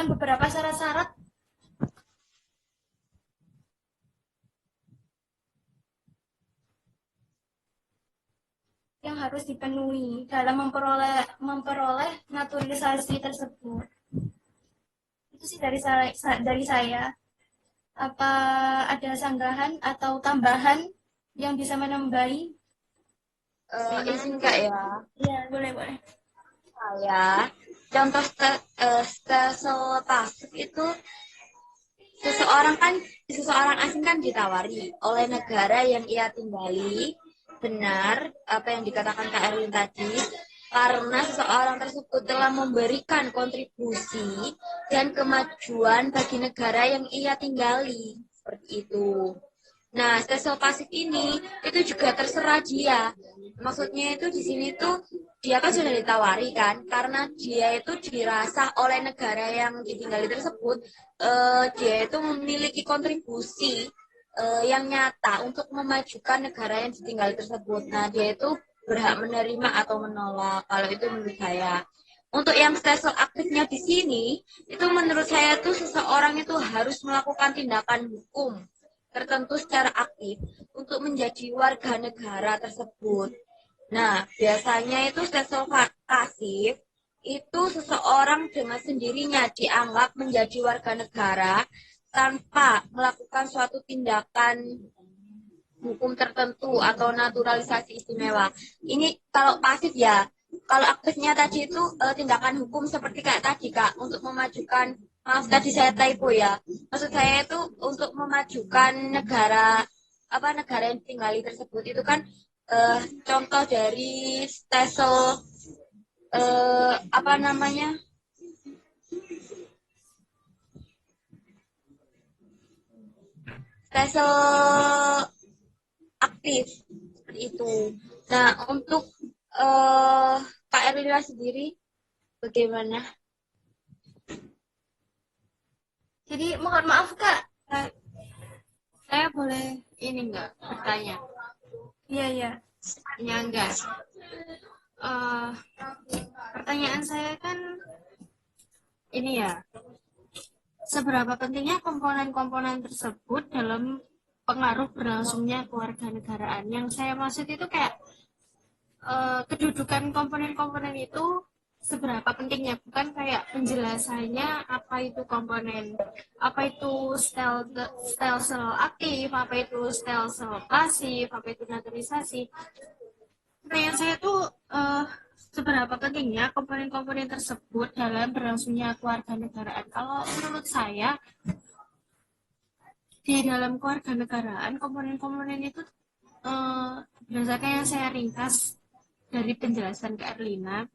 beberapa syarat-syarat yang harus dipenuhi dalam memperoleh naturalisasi tersebut. Itu sih dari saya. Apa ada sanggahan atau tambahan yang bisa menambahi? Izin Kak ya. Iya, boleh. Saya contoh stelsel pasif itu seseorang asing kan ditawari oleh negara yang ia tinggali, benar apa yang dikatakan Kak Erwin tadi, karena seseorang tersebut telah memberikan kontribusi dan kemajuan bagi negara yang ia tinggali, seperti itu. Nah, stelsel pasif ini itu juga terserah dia. Maksudnya itu di sini tuh dia kan sudah ditawari kan, karena dia itu dirasa oleh negara yang ditinggali tersebut, dia itu memiliki kontribusi yang nyata untuk memajukan negara yang ditinggali tersebut. Nah, dia itu berhak menerima atau menolak. Kalau itu menurut saya. Untuk yang stelsel aktifnya di sini, itu menurut saya tuh seseorang itu harus melakukan tindakan hukum tertentu secara aktif untuk menjadi warga negara tersebut. Nah, biasanya itu stelsel pasif itu seseorang dengan sendirinya dianggap menjadi warga negara tanpa melakukan suatu tindakan hukum tertentu atau naturalisasi istimewa. Ini kalau pasif ya. Kalau aktifnya tadi itu tindakan hukum seperti kayak tadi Kak, untuk memajukan, maaf tadi saya typo ya. Maksud saya itu untuk memajukan negara yang ditinggali tersebut itu kan contoh dari stelsel stelsel aktif seperti itu. Nah, untuk Kak Erlina sendiri bagaimana? Jadi mohon maaf Kak. Saya boleh ini enggak bertanya? Iya, iya. Ya enggak. Pertanyaan saya kan ini ya, seberapa pentingnya komponen-komponen tersebut dalam pengaruh berlangsungnya kewarganegaraan? Yang saya maksud itu kayak kedudukan komponen-komponen itu seberapa pentingnya, bukan kayak penjelasannya apa itu komponen, apa itu stel sel aktif, apa itu stel sel pasif, apa itu naturalisasi. Pertanyaan saya tuh seberapa pentingnya komponen-komponen tersebut dalam berlangsungnya kewarganegaraan. Kalau menurut saya di dalam kewarganegaraan komponen-komponen itu berdasarkan yang saya ringkas dari penjelasan Kak Erlina,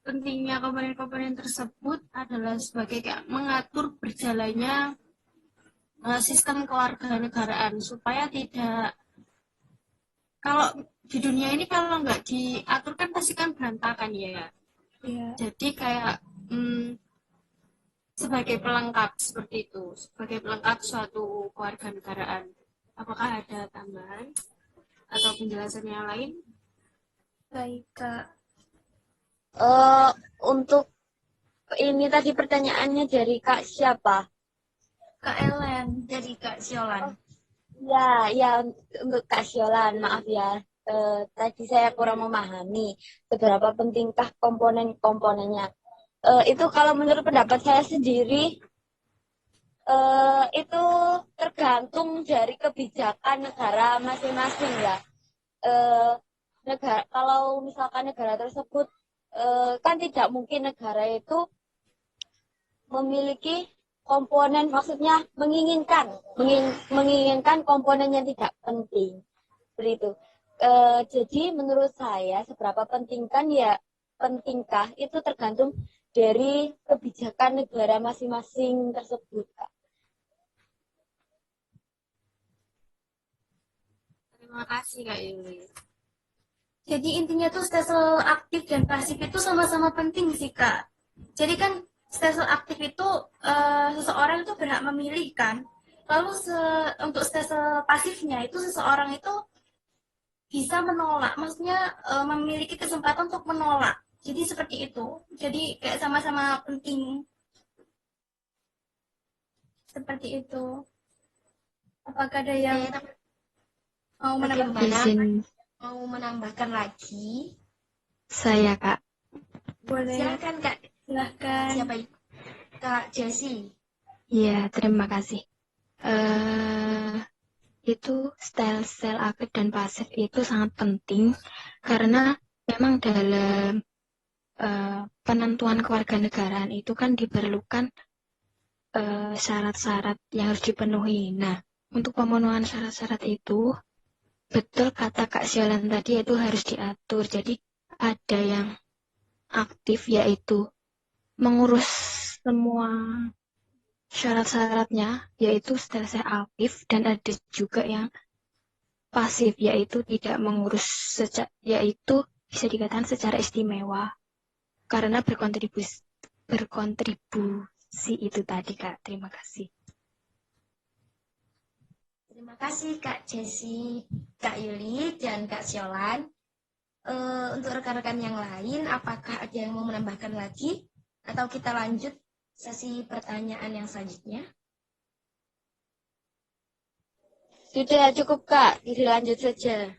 pentingnya komponen-komponen tersebut adalah sebagai kayak mengatur berjalannya sistem kewarganegaraan supaya tidak, kalau di dunia ini kalau nggak diatur kan pasti kan berantakan ya. Iya. Jadi kayak sebagai pelengkap seperti itu, sebagai pelengkap suatu kewarganegaraan. Apakah ada tambahan atau penjelasan yang lain? Baik Kak. Untuk ini tadi pertanyaannya dari Kak siapa? Kak Ellen. Dari Kak Siolan. Ya, untuk Kak Siolan, maaf ya. Tadi saya kurang memahami seberapa pentingkah komponen-komponennya. Itu kalau menurut pendapat saya sendiri, itu tergantung dari kebijakan negara masing-masing ya. Kalau misalkan negara tersebut kan tidak mungkin negara itu memiliki komponen, maksudnya menginginkan komponen yang tidak penting, seperti itu. Jadi menurut saya seberapa pentingkah itu tergantung dari kebijakan negara masing-masing tersebut, Kak. Terima kasih Kak Yuli. Jadi intinya tuh sel aktif dan pasif itu sama-sama penting sih Kak. Jadi kan sel aktif itu seseorang itu berhak memilih kan. Lalu untuk sel pasifnya itu seseorang itu bisa menolak, maksudnya memiliki kesempatan untuk menolak. Jadi seperti itu. Jadi kayak sama-sama penting. Seperti itu. Apakah ada yang mau menambahkan? Mau menambahkan lagi? Saya, Kak. Boleh. Silakan Kak. Silahkan. Siapa itu? Kak Jessie. Iya, terima kasih. Itu sel aktif dan pasif itu sangat penting karena memang dalam penentuan kewarganegaraan itu kan diperlukan syarat-syarat yang harus dipenuhi. Nah, untuk pemenuhan syarat-syarat itu, betul kata Kak Siolan tadi, itu harus diatur. Jadi ada yang aktif yaitu mengurus semua syarat-syaratnya, yaitu sel aktif, dan ada juga yang pasif yaitu tidak mengurus, yaitu bisa dikatakan secara istimewa karena berkontribusi itu tadi, Kak. Terima kasih. Terima kasih Kak Jessie, Kak Yuli, dan Kak Siolan. Untuk rekan-rekan yang lain, apakah ada yang mau menambahkan lagi? Atau kita lanjut sesi pertanyaan yang selanjutnya? Sudah cukup, Kak. Dilanjut saja.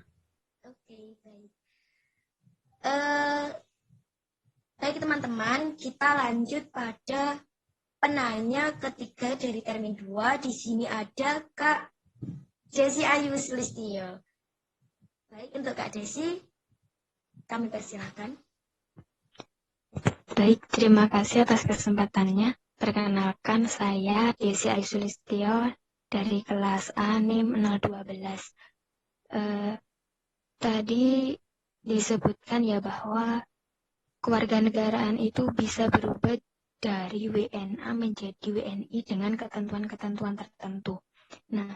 Oke, baik. Baik teman-teman, kita lanjut pada penanya ketiga dari termin 2. Di sini ada Kak Jessie Ayu Sulistyo. Baik, untuk Kak Jessie, kami persilahkan. Baik, terima kasih atas kesempatannya. Perkenalkan, saya Jessie Ayu Sulistyo dari kelas A NIM 012. Tadi disebutkan ya bahwa kewarganegaraan itu bisa berubah dari WNA menjadi WNI dengan ketentuan-ketentuan tertentu. Nah,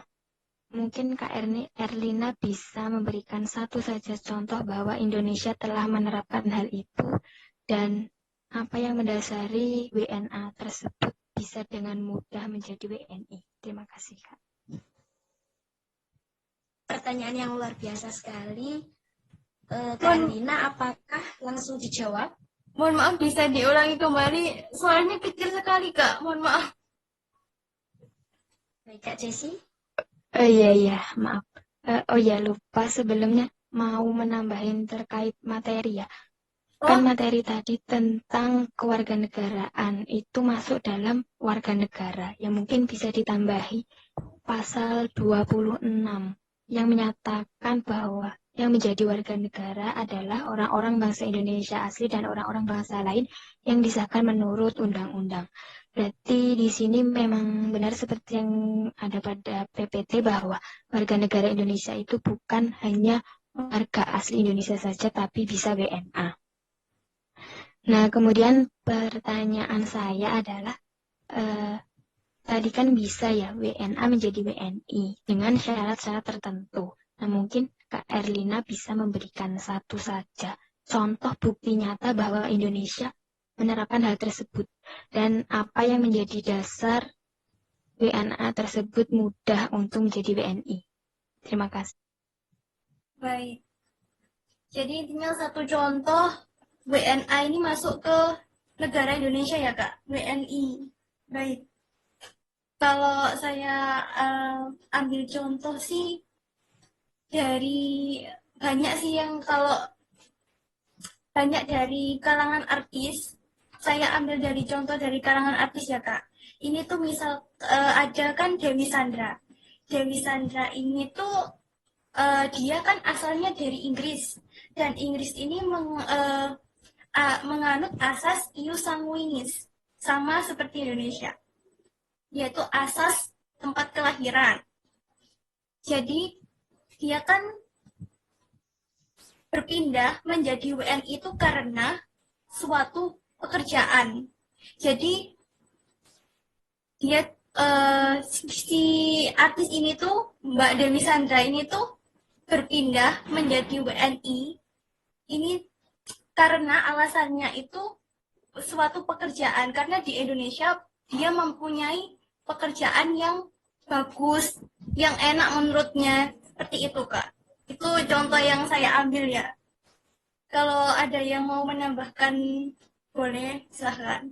mungkin Kak Erlina bisa memberikan satu saja contoh bahwa Indonesia telah menerapkan hal itu dan apa yang mendasari WNA tersebut bisa dengan mudah menjadi WNI. Terima kasih, Kak. Pertanyaan yang luar biasa sekali. Kak Erlina, apakah langsung dijawab? Mohon maaf, bisa diulangi kembali. Suaranya kecil sekali, Kak. Mohon maaf. Baik, Kak Jessi. Iya, maaf. Oh ya, lupa sebelumnya mau menambahin terkait materi ya. Kan materi tadi tentang kewarganegaraan itu masuk dalam warga negara yang mungkin bisa ditambahi pasal 26 yang menyatakan bahwa yang menjadi warga negara adalah orang-orang bangsa Indonesia asli dan orang-orang bangsa lain yang disahkan menurut undang-undang. Berarti di sini memang benar seperti yang ada pada PPT bahwa warga negara Indonesia itu bukan hanya warga asli Indonesia saja tapi bisa WNA. Nah, kemudian pertanyaan saya adalah tadi kan bisa ya WNA menjadi WNI dengan syarat-syarat tertentu. Nah, mungkin Kak Erlina bisa memberikan satu saja contoh bukti nyata bahwa Indonesia menerapkan hal tersebut dan apa yang menjadi dasar WNA tersebut mudah untuk menjadi WNI. Terima kasih. Baik. Jadi intinya satu contoh WNA ini masuk ke negara Indonesia ya, Kak? WNI. Baik. Kalau saya ambil contoh sih dari banyak sih yang kalau banyak dari kalangan artis, saya ambil dari contoh dari kalangan artis ya, Kak. Ini tuh misal ada kan Dewi Sandra. Dewi Sandra ini tuh dia kan asalnya dari Inggris dan Inggris ini menganut asas ius sanguinis sama seperti Indonesia, yaitu asas tempat kelahiran. Jadi dia kan berpindah menjadi WNI itu karena suatu pekerjaan. Jadi dia si artis ini tuh Mbak Dewi Sandra ini tuh berpindah menjadi WNI ini karena alasannya itu suatu pekerjaan, karena di Indonesia dia mempunyai pekerjaan yang bagus, yang enak menurutnya, seperti itu, Kak. Itu contoh yang saya ambil ya. Kalau ada yang mau menambahkan boleh, silahkan.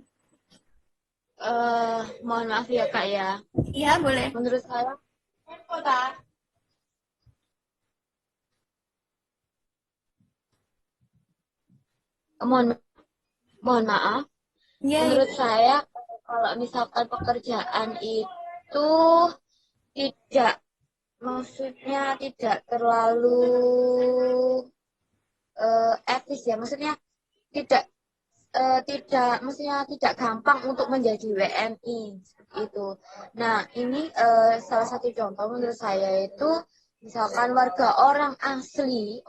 Mohon maaf ya Kak ya. Iya, boleh. Menurut saya, mohon maaf. Ya, Menurut saya kalau misalkan pekerjaan itu tidak, maksudnya tidak terlalu etis ya, maksudnya maksudnya tidak gampang untuk menjadi WNI seperti itu. Nah, ini salah satu contoh menurut saya itu misalkan orang asli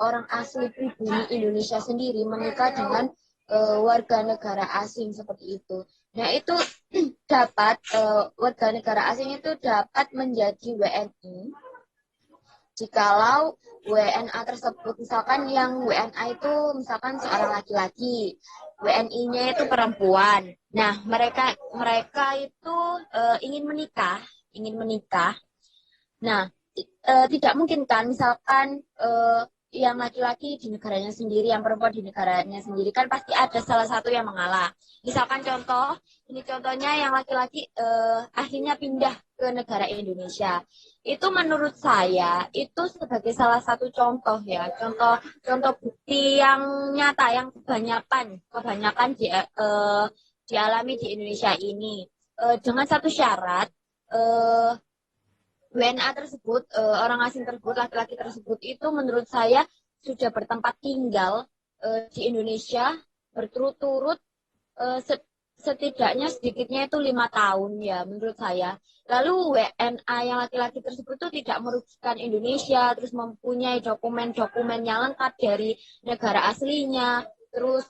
pribumi Indonesia sendiri menikah dengan warga negara asing seperti itu. Nah, itu dapat warga negara asing itu dapat menjadi WNI jikalau WNA tersebut, misalkan yang WNA itu misalkan seorang laki-laki, WNI-nya itu perempuan. Nah, mereka itu ingin menikah. Nah, tidak mungkin kan misalkan yang laki-laki di negaranya sendiri, yang perempuan di negaranya sendiri, kan pasti ada salah satu yang mengalah. Misalkan contohnya yang laki-laki akhirnya pindah ke negara Indonesia. Itu menurut saya itu sebagai salah satu contoh ya, contoh bukti yang nyata yang kebanyakan dialami di Indonesia ini. Dengan satu syarat, WNA tersebut, orang asing tersebut, laki-laki tersebut itu menurut saya sudah bertempat tinggal di Indonesia berturut-turut setidaknya sedikitnya itu 5 tahun ya menurut saya. Lalu WNA yang laki-laki tersebut itu tidak merugikan Indonesia, terus mempunyai dokumen-dokumen yang lengkap dari negara aslinya, terus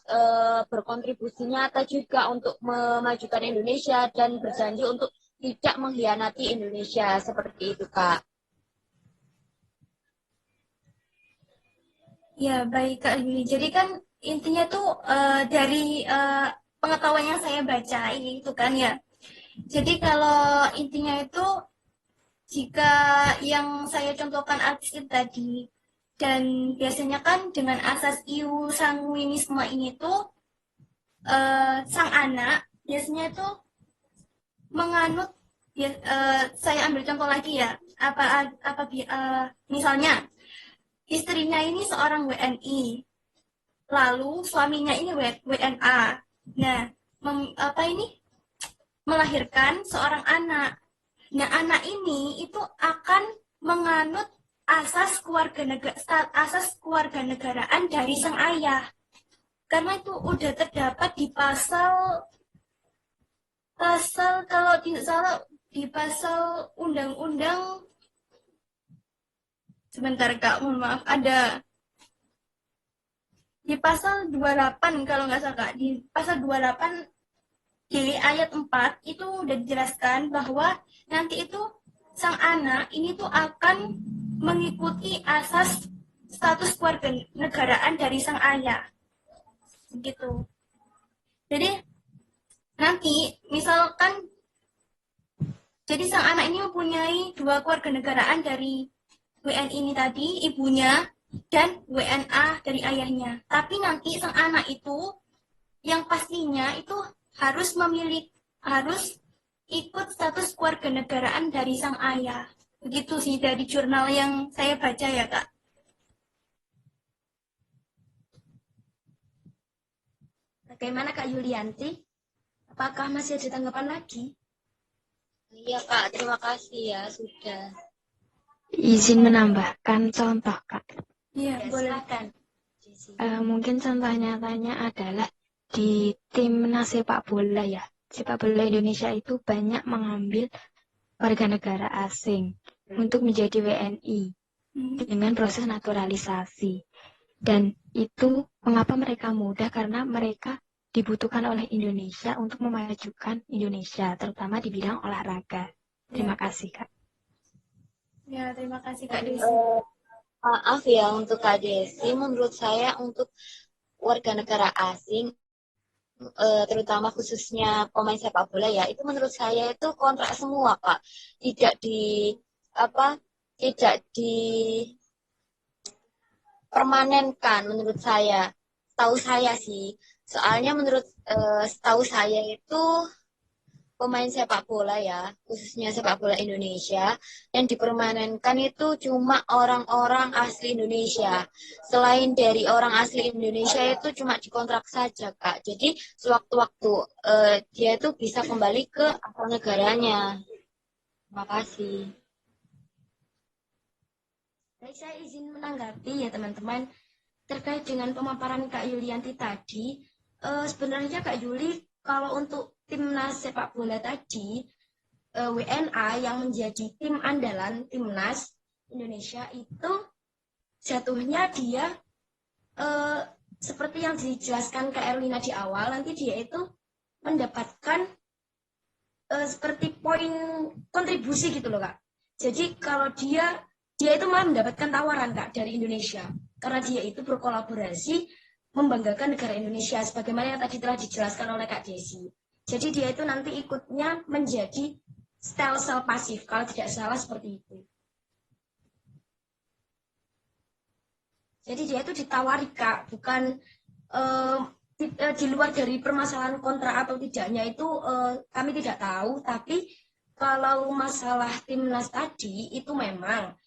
berkontribusi nyata juga untuk memajukan Indonesia dan berjanji untuk tidak mengkhianati Indonesia, seperti itu Kak. Ya, baik Kak Yuli. Jadi kan intinya tuh dari pengetahuan yang saya baca ini itu kan ya. Jadi kalau intinya itu jika yang saya contohkan artis itu tadi dan biasanya kan dengan asas iu sanguinisme ini tuh sang anak biasanya itu menganut ya, saya ambil contoh lagi ya apa misalnya istrinya ini seorang WNI lalu suaminya ini WNA. Nah, apa ini melahirkan seorang anak. Nah, anak ini itu akan menganut asas kewarganegaraan dari sang ayah. Karena itu udah terdapat di pasal pasal kalau tidak salah di pasal undang-undang sebentar Kak, mohon maaf ada di pasal 28 kalau nggak salah Kak, di pasal 28 di ayat 4 itu udah dijelaskan bahwa nanti itu sang anak ini tuh akan mengikuti asas status keluarga negaraan dari sang ayah. Gitu. Jadi nanti misalkan jadi sang anak ini mempunyai dua keluarga negaraan dari WNI ini tadi, ibunya dan WNA dari ayahnya. Tapi nanti sang anak itu yang pastinya itu harus ikut status keluarga negaraan dari sang ayah. Begitu sih dari jurnal yang saya baca ya Kak. Bagaimana Kak Yulianti? Apakah masih ada tanggapan lagi? Iya Kak, terima kasih ya sudah. Izin menambahkan contoh Kak. Iya, Ya, boleh. silakan. Mungkin contoh nyatanya adalah di timnas sepak bola ya. Sepak bola Indonesia itu banyak mengambil warga negara asing untuk menjadi WNI dengan proses naturalisasi. Dan itu mengapa mereka mudah? Karena mereka dibutuhkan oleh Indonesia untuk memajukan Indonesia, terutama di bidang olahraga. Terima kasih, Kak. Ya, terima kasih Kak Desi. Maaf ya untuk Kak Desi, menurut saya untuk warga negara asing, terutama khususnya pemain sepak bola ya, itu menurut saya itu kontrak semua Kak, tidak dipermanenkan menurut saya, setahu saya sih. Soalnya setahu saya itu pemain sepak bola ya, khususnya sepak bola Indonesia, yang dipermanenkan itu cuma orang-orang asli Indonesia. Selain dari orang asli Indonesia itu cuma dikontrak saja, Kak. Jadi sewaktu-waktu dia itu bisa kembali ke asal negaranya. Terima kasih. Baik, saya izin menanggapi ya teman-teman. Terkait dengan pemaparan Kak Yulianti tadi, sebenarnya Kak Yuli, kalau untuk timnas sepak bola tadi, WNA yang menjadi tim andalan timnas Indonesia itu jatuhnya dia seperti yang dijelaskan Kak Erlina di awal, nanti dia itu mendapatkan seperti poin kontribusi gitu loh Kak. Jadi kalau dia itu malah mendapatkan tawaran Kak dari Indonesia karena dia itu berkolaborasi membanggakan negara Indonesia sebagaimana yang tadi telah dijelaskan oleh Kak Desi. Jadi dia itu nanti ikutnya menjadi sel pasif kalau tidak salah seperti itu. Jadi dia itu ditawari Kak, bukan di luar dari permasalahan kontrak atau tidaknya itu kami tidak tahu, tapi kalau masalah timnas tadi itu memang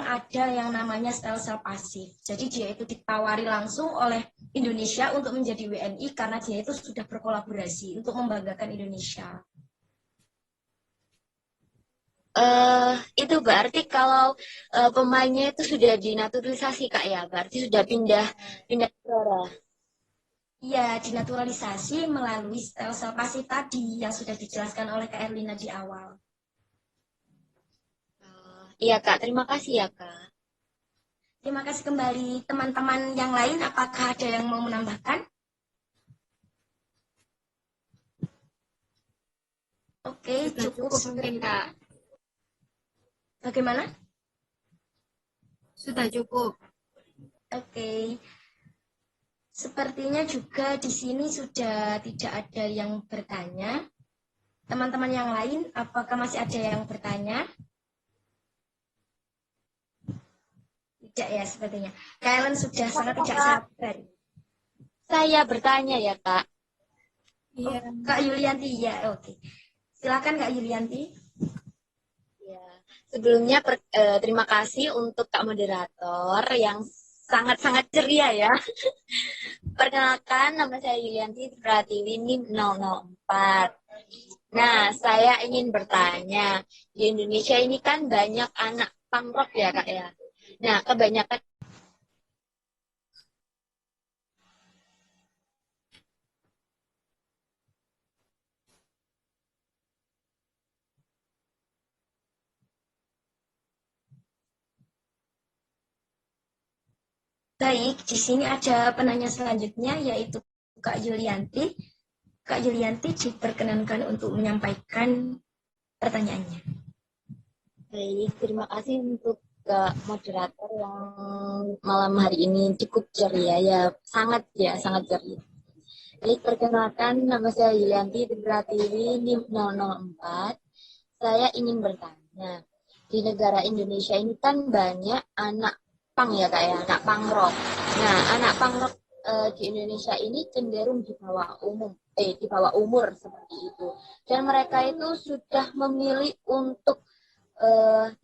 ada yang namanya sel pasif. Jadi dia itu ditawari langsung oleh Indonesia untuk menjadi WNI karena dia itu sudah berkolaborasi untuk membanggakan Indonesia. Itu berarti kalau pemainnya itu sudah dinaturalisasi Kak ya, berarti sudah pindah negara. Iya, dinaturalisasi melalui sel pasif tadi yang sudah dijelaskan oleh Kak Erlina di awal. Iya Kak, terima kasih ya Kak. Terima kasih kembali teman-teman yang lain. Apakah ada yang mau menambahkan? Oke, cukup mungkin Kak. Bagaimana? Sudah cukup. Oke. Sepertinya juga di sini sudah tidak ada yang bertanya. Teman-teman yang lain, apakah masih ada yang bertanya? Tidak ya sepertinya. Kalian sudah sangat tidak sabar. Saya bertanya ya, Kak. Oh, Kak Yulianti, ya oke. Silakan Kak Yulianti. Ya, sebelumnya terima kasih untuk Kak Moderator yang sangat-sangat ceria ya. Perkenalkan, nama saya Yulianti Pratiwi NIM 004. Nah, saya ingin bertanya, di Indonesia ini kan banyak anak punk rock ya, Kak ya. Nah, kebanyakan Baik, di sini ada penanya selanjutnya yaitu Kak Yulianti. Kak Yulianti diperkenankan untuk menyampaikan pertanyaannya. baik, terima kasih untuk Kak Moderator yang malam hari ini cukup ceria ya, sangat ceria. Baik, perkenalkan nama saya Yulianti Pratiwi NIM 004. Saya ingin bertanya, di negara Indonesia ini kan banyak anak pang ya Kak ya, anak pang rock. Nah, anak pang rock di Indonesia ini cenderung di bawah umur seperti itu. Dan mereka itu sudah memilih untuk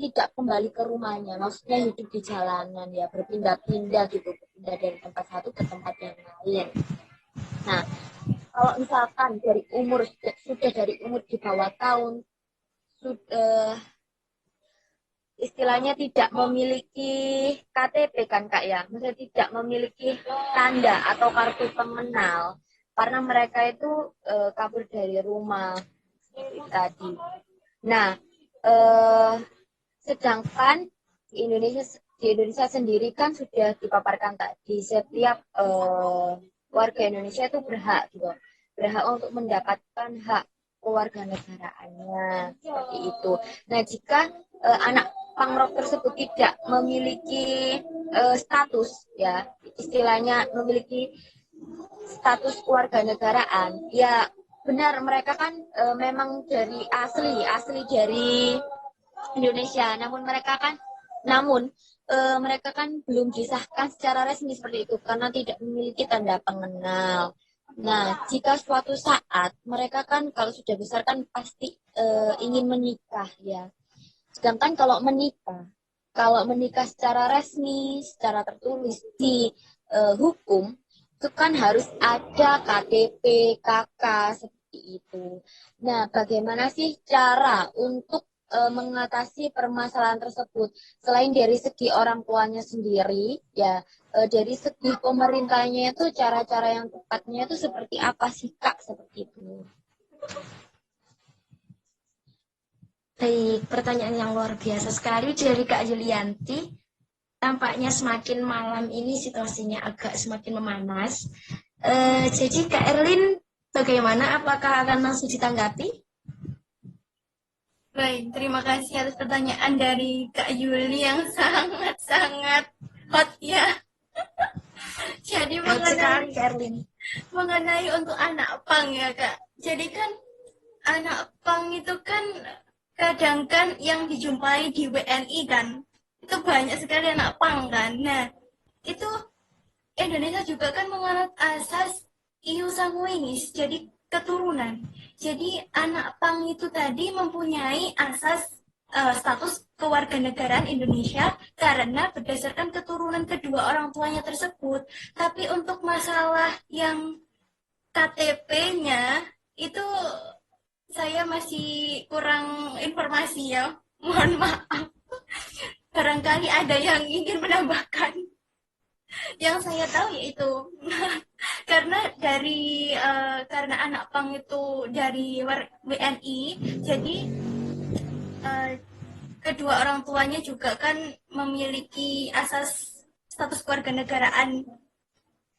tidak kembali ke rumahnya, maksudnya hidup di jalanan ya, berpindah-pindah gitu, berpindah dari tempat satu ke tempat yang lain. Nah, kalau misalkan sudah dari umur di bawah tahun, sudah istilahnya tidak memiliki KTP kan Kak ya, maksudnya tidak memiliki tanda atau kartu pengenal, karena mereka itu kabur dari rumah seperti tadi. Nah, sedangkan di Indonesia sendiri kan sudah dipaparkan tadi, setiap warga Indonesia itu berhak untuk mendapatkan hak kewarganegaraannya seperti itu. Nah, jika anak punk rock tersebut tidak memiliki status ya, istilahnya memiliki status kewarganegaraan, ya benar mereka kan memang dari asli dari Indonesia, namun mereka kan belum disahkan secara resmi seperti itu karena tidak memiliki tanda pengenal. Nah, jika suatu saat mereka kan kalau sudah besar kan pasti ingin menikah ya. Sedangkan kalau menikah secara resmi, secara tertulis di hukum, itu kan harus ada KTP, KK, seperti itu. Nah, bagaimana sih cara untuk mengatasi permasalahan tersebut? Selain dari segi orang tuanya sendiri, ya dari segi pemerintahnya itu cara-cara yang tepatnya itu seperti apa sih Kak? Seperti itu. Baik, pertanyaan yang luar biasa sekali dari Kak Yulianti. Tampaknya semakin malam ini situasinya agak semakin memanas. Jadi Kak Erlin, bagaimana? Apakah akan langsung ditanggapi? Baik, terima kasih atas pertanyaan dari Kak Yuli yang sangat-sangat hot ya. Jadi sekali Kak Erlin. mengenai untuk anak pang ya Kak. Jadi kan anak pang itu kan kadang kan yang dijumpai di WNI kan. Itu banyak sekali anak pang kan. Nah, itu Indonesia juga kan menganut asas ius sanguinis, jadi keturunan. Jadi anak pang itu tadi mempunyai asas status kewarganegaraan Indonesia karena berdasarkan keturunan kedua orang tuanya tersebut. Tapi untuk masalah yang KTP-nya itu saya masih kurang informasi ya. Mohon maaf. Barangkali ada yang ingin menambahkan. Yang saya tahu yaitu karena karena anak pang itu dari WNI, jadi kedua orang tuanya juga kan memiliki asas status kewarganegaraan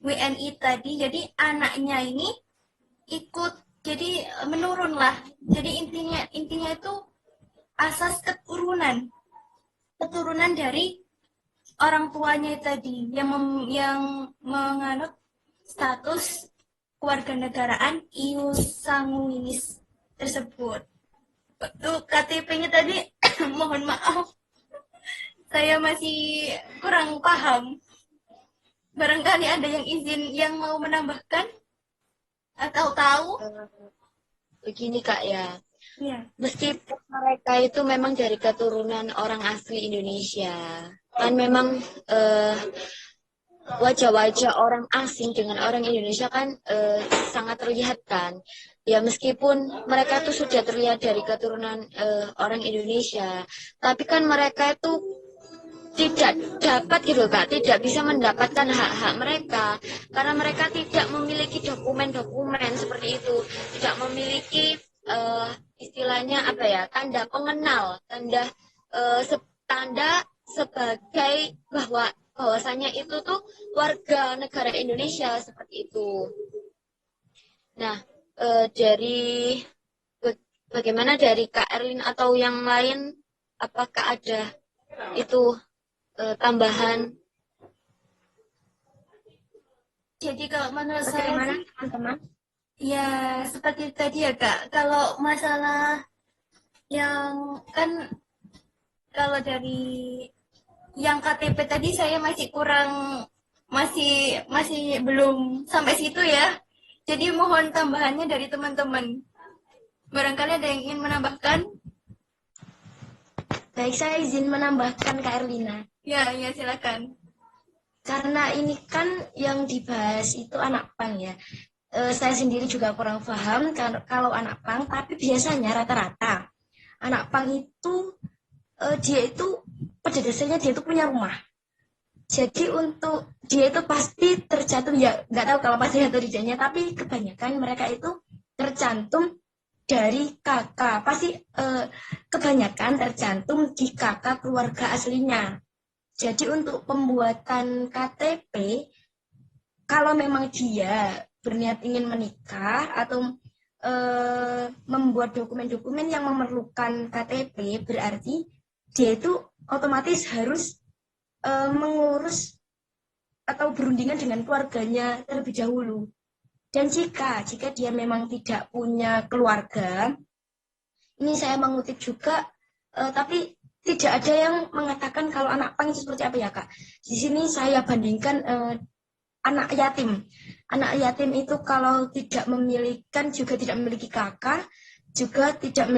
WNI tadi. Jadi anaknya ini ikut, jadi menurun lah. Jadi intinya itu asas keturunan dari orang tuanya tadi yang menganut status kewarganegaraan ius sanguinis tersebut. Untuk KTP-nya tadi mohon maaf, saya masih kurang paham. Barangkali ada yang izin yang mau menambahkan atau tahu? Begini Kak ya, Ya. meskipun mereka itu memang dari keturunan orang asli Indonesia, kan memang wajah-wajah orang asing dengan orang Indonesia kan sangat terlihat kan. Ya meskipun mereka itu sudah terlihat dari keturunan orang Indonesia, tapi kan mereka itu tidak dapat gitu Kak, tidak bisa mendapatkan hak-hak mereka karena mereka tidak memiliki dokumen-dokumen seperti itu, tidak memiliki istilahnya apa ya, tanda pengenal, tanda sebagai bahwasanya itu tuh warga negara Indonesia seperti itu. Nah, bagaimana dari Kak Erlin atau yang lain, apakah ada itu tambahan? Jadi kalau menurut Bagaimana saya, teman-teman? ya seperti tadi ya Kak, kalau masalah yang kan kalau dari yang KTP tadi saya masih kurang, masih belum sampai situ ya. Jadi mohon tambahannya dari teman-teman. Barangkali ada yang ingin menambahkan? Baik, saya izin menambahkan Kak Erlina. Ya, silakan. Karena ini kan yang dibahas itu anak pang ya. Saya sendiri juga kurang paham kalau anak pang, tapi biasanya rata-rata anak pang itu dia itu pada dasarnya dia itu punya rumah. Jadi untuk dia itu pasti tercantum, ya nggak tahu kalau pasti atau tidaknya, tapi kebanyakan mereka itu tercantum dari kakak, pasti kebanyakan tercantum di kakak keluarga aslinya. Jadi untuk pembuatan KTP, kalau memang dia berniat ingin menikah atau membuat dokumen-dokumen yang memerlukan KTP, berarti dia itu otomatis harus mengurus atau berundingan dengan keluarganya terlebih dahulu. Dan jika dia memang tidak punya keluarga, ini saya mengutip juga, tapi tidak ada yang mengatakan kalau anak pang itu seperti apa ya Kak. Di sini saya bandingkan anak yatim. Anak yatim itu kalau tidak juga tidak memiliki kakak, juga tidak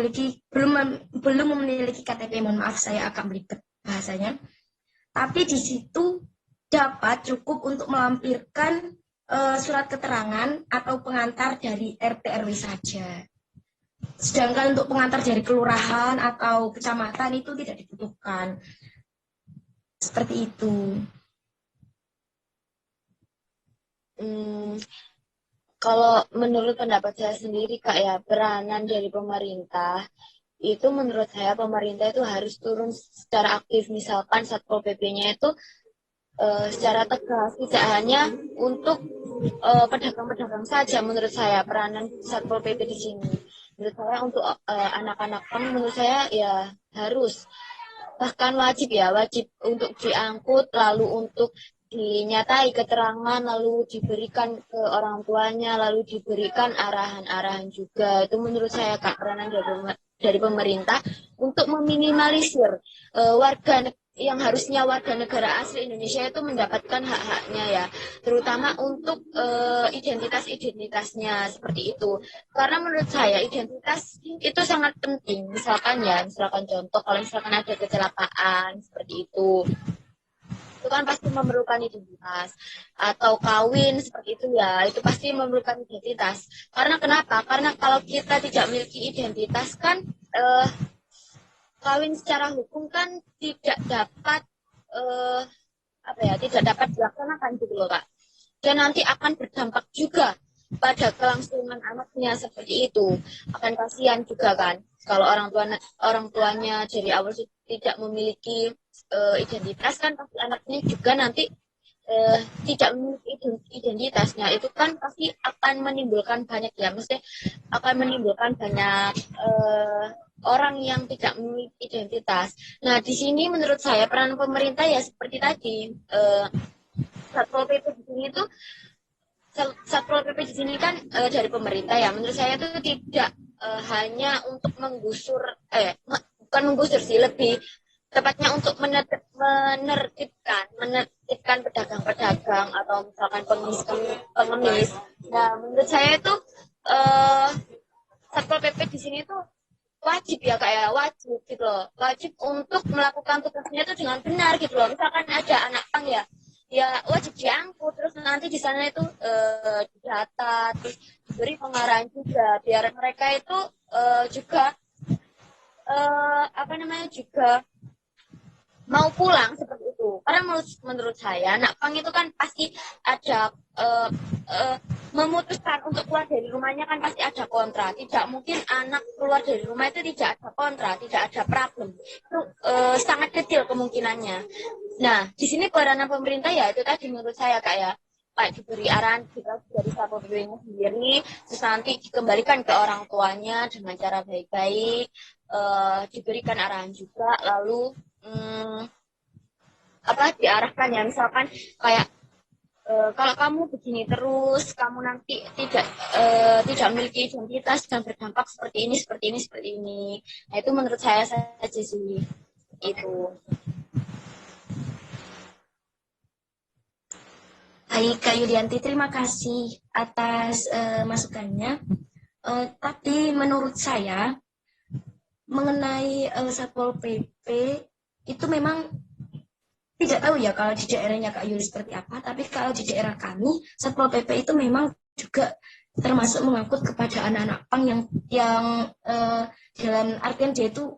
belum memiliki KTP. Mohon maaf saya agak belibet bahasanya. Tapi di situ dapat cukup untuk melampirkan surat keterangan atau pengantar dari RT RW saja. Sedangkan untuk pengantar dari kelurahan atau kecamatan itu tidak dibutuhkan. Seperti itu. Kalau menurut pendapat saya sendiri Kak ya, peranan dari pemerintah itu menurut saya pemerintah itu harus turun secara aktif. Misalkan Satpol PP-nya itu secara tegas, tidak hanya untuk pedagang-pedagang saja. Menurut saya peranan Satpol PP di sini, menurut saya untuk anak-anak pang, menurut saya ya harus, bahkan wajib untuk diangkut, lalu untuk dinyatai keterangan, lalu diberikan ke orang tuanya, lalu diberikan arahan-arahan juga. Itu menurut saya Kak peranan dari pemerintah untuk meminimalisir yang harusnya warga negara asli Indonesia itu mendapatkan hak-haknya ya, terutama untuk identitas-identitasnya seperti itu. Karena menurut saya identitas itu sangat penting. Misalkan contoh kalau misalkan ada kecelakaan seperti itu kan pasti memerlukan identitas, atau kawin seperti itu ya, itu pasti memerlukan identitas. Karena kenapa? Karena kalau kita tidak memiliki identitas kan kawin secara hukum kan tidak dapat tidak dapat dilaksanakan gitu loh Kak. Dan nanti akan berdampak juga pada kelangsungan anaknya seperti itu. Akan kasihan juga kan kalau orang tuanya dari awal tidak memiliki identitas, kan pasti anaknya juga nanti tidak memiliki identitasnya. Itu kan pasti akan menimbulkan banyak ya, maksudnya akan menimbulkan banyak orang yang tidak memiliki identitas. Nah, di sini menurut saya peran pemerintah ya seperti tadi, Satpol PP di sini tuh Satpol PP di sini kan dari pemerintah ya. Menurut saya itu tidak hanya untuk menggusur, bukan menggusur sih, lebih tepatnya untuk menertibkan pedagang-pedagang atau misalkan pengemis. Nah, menurut saya itu Satpol PP di sini tuh wajib ya kayak wajib gitu loh, wajib untuk melakukan tugasnya itu dengan benar gitu loh. Misalkan ada anak pang ya wajib diangkut, terus nanti di sana itu didata, terus diberi pengarahan juga biar mereka itu juga juga mau pulang seperti itu. Karena menurut saya anak pang itu kan pasti ada memutuskan untuk keluar dari rumahnya kan pasti ada kontra. Tidak mungkin anak keluar dari rumah itu tidak ada kontra, tidak ada problem. Itu sangat kecil kemungkinannya. Nah, di sini peranan pemerintah ya itu tadi menurut saya kayak diberi arahan juga dari Satpol PP-nya sendiri, terus nanti dikembalikan ke orang tuanya dengan cara baik-baik, diberikan arahan juga, lalu diarahkan ya, misalkan kayak kalau kamu begini terus, kamu nanti tidak memiliki identitas dan berdampak seperti ini. Nah, itu menurut saya saja sih itu. Baik, Kak Yulianti, terima kasih atas masukannya. Tapi menurut saya mengenai Satpol PP itu memang tidak tahu ya kalau di daerahnya Kak Yuli seperti apa, tapi kalau di daerah kami Satpol PP itu memang juga termasuk mengangkut kepada anak-anak pang yang dalam artian dia itu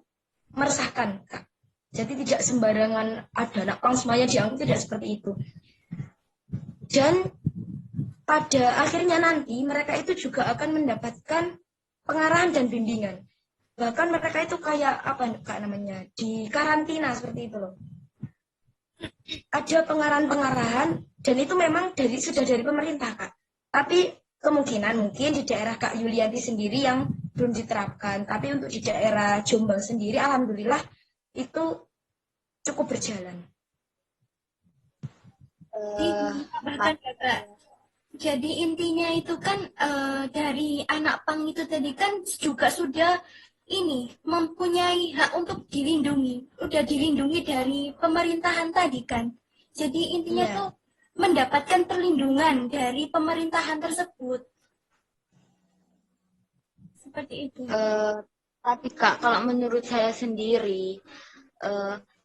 meresahkan, Kak. Jadi tidak sembarangan ada anak pang semuanya diangkut, tidak seperti itu. Dan pada akhirnya nanti mereka itu juga akan mendapatkan pengarahan dan bimbingan. Bahkan mereka itu kayak di karantina seperti itu loh. Ada pengarahan-pengarahan dan itu memang sudah dari pemerintah, Kak. Tapi kemungkinan mungkin di daerah Kak Yulianti sendiri yang belum diterapkan. Tapi untuk di daerah Jombang sendiri alhamdulillah itu cukup berjalan. Bahkan Kak, jadi intinya itu kan dari anak pang itu tadi kan juga sudah mempunyai hak untuk dilindungi, udah dilindungi dari pemerintahan tadi kan. Jadi intinya tuh mendapatkan perlindungan dari pemerintahan tersebut. Seperti itu. Tapi Kak, kalau menurut saya sendiri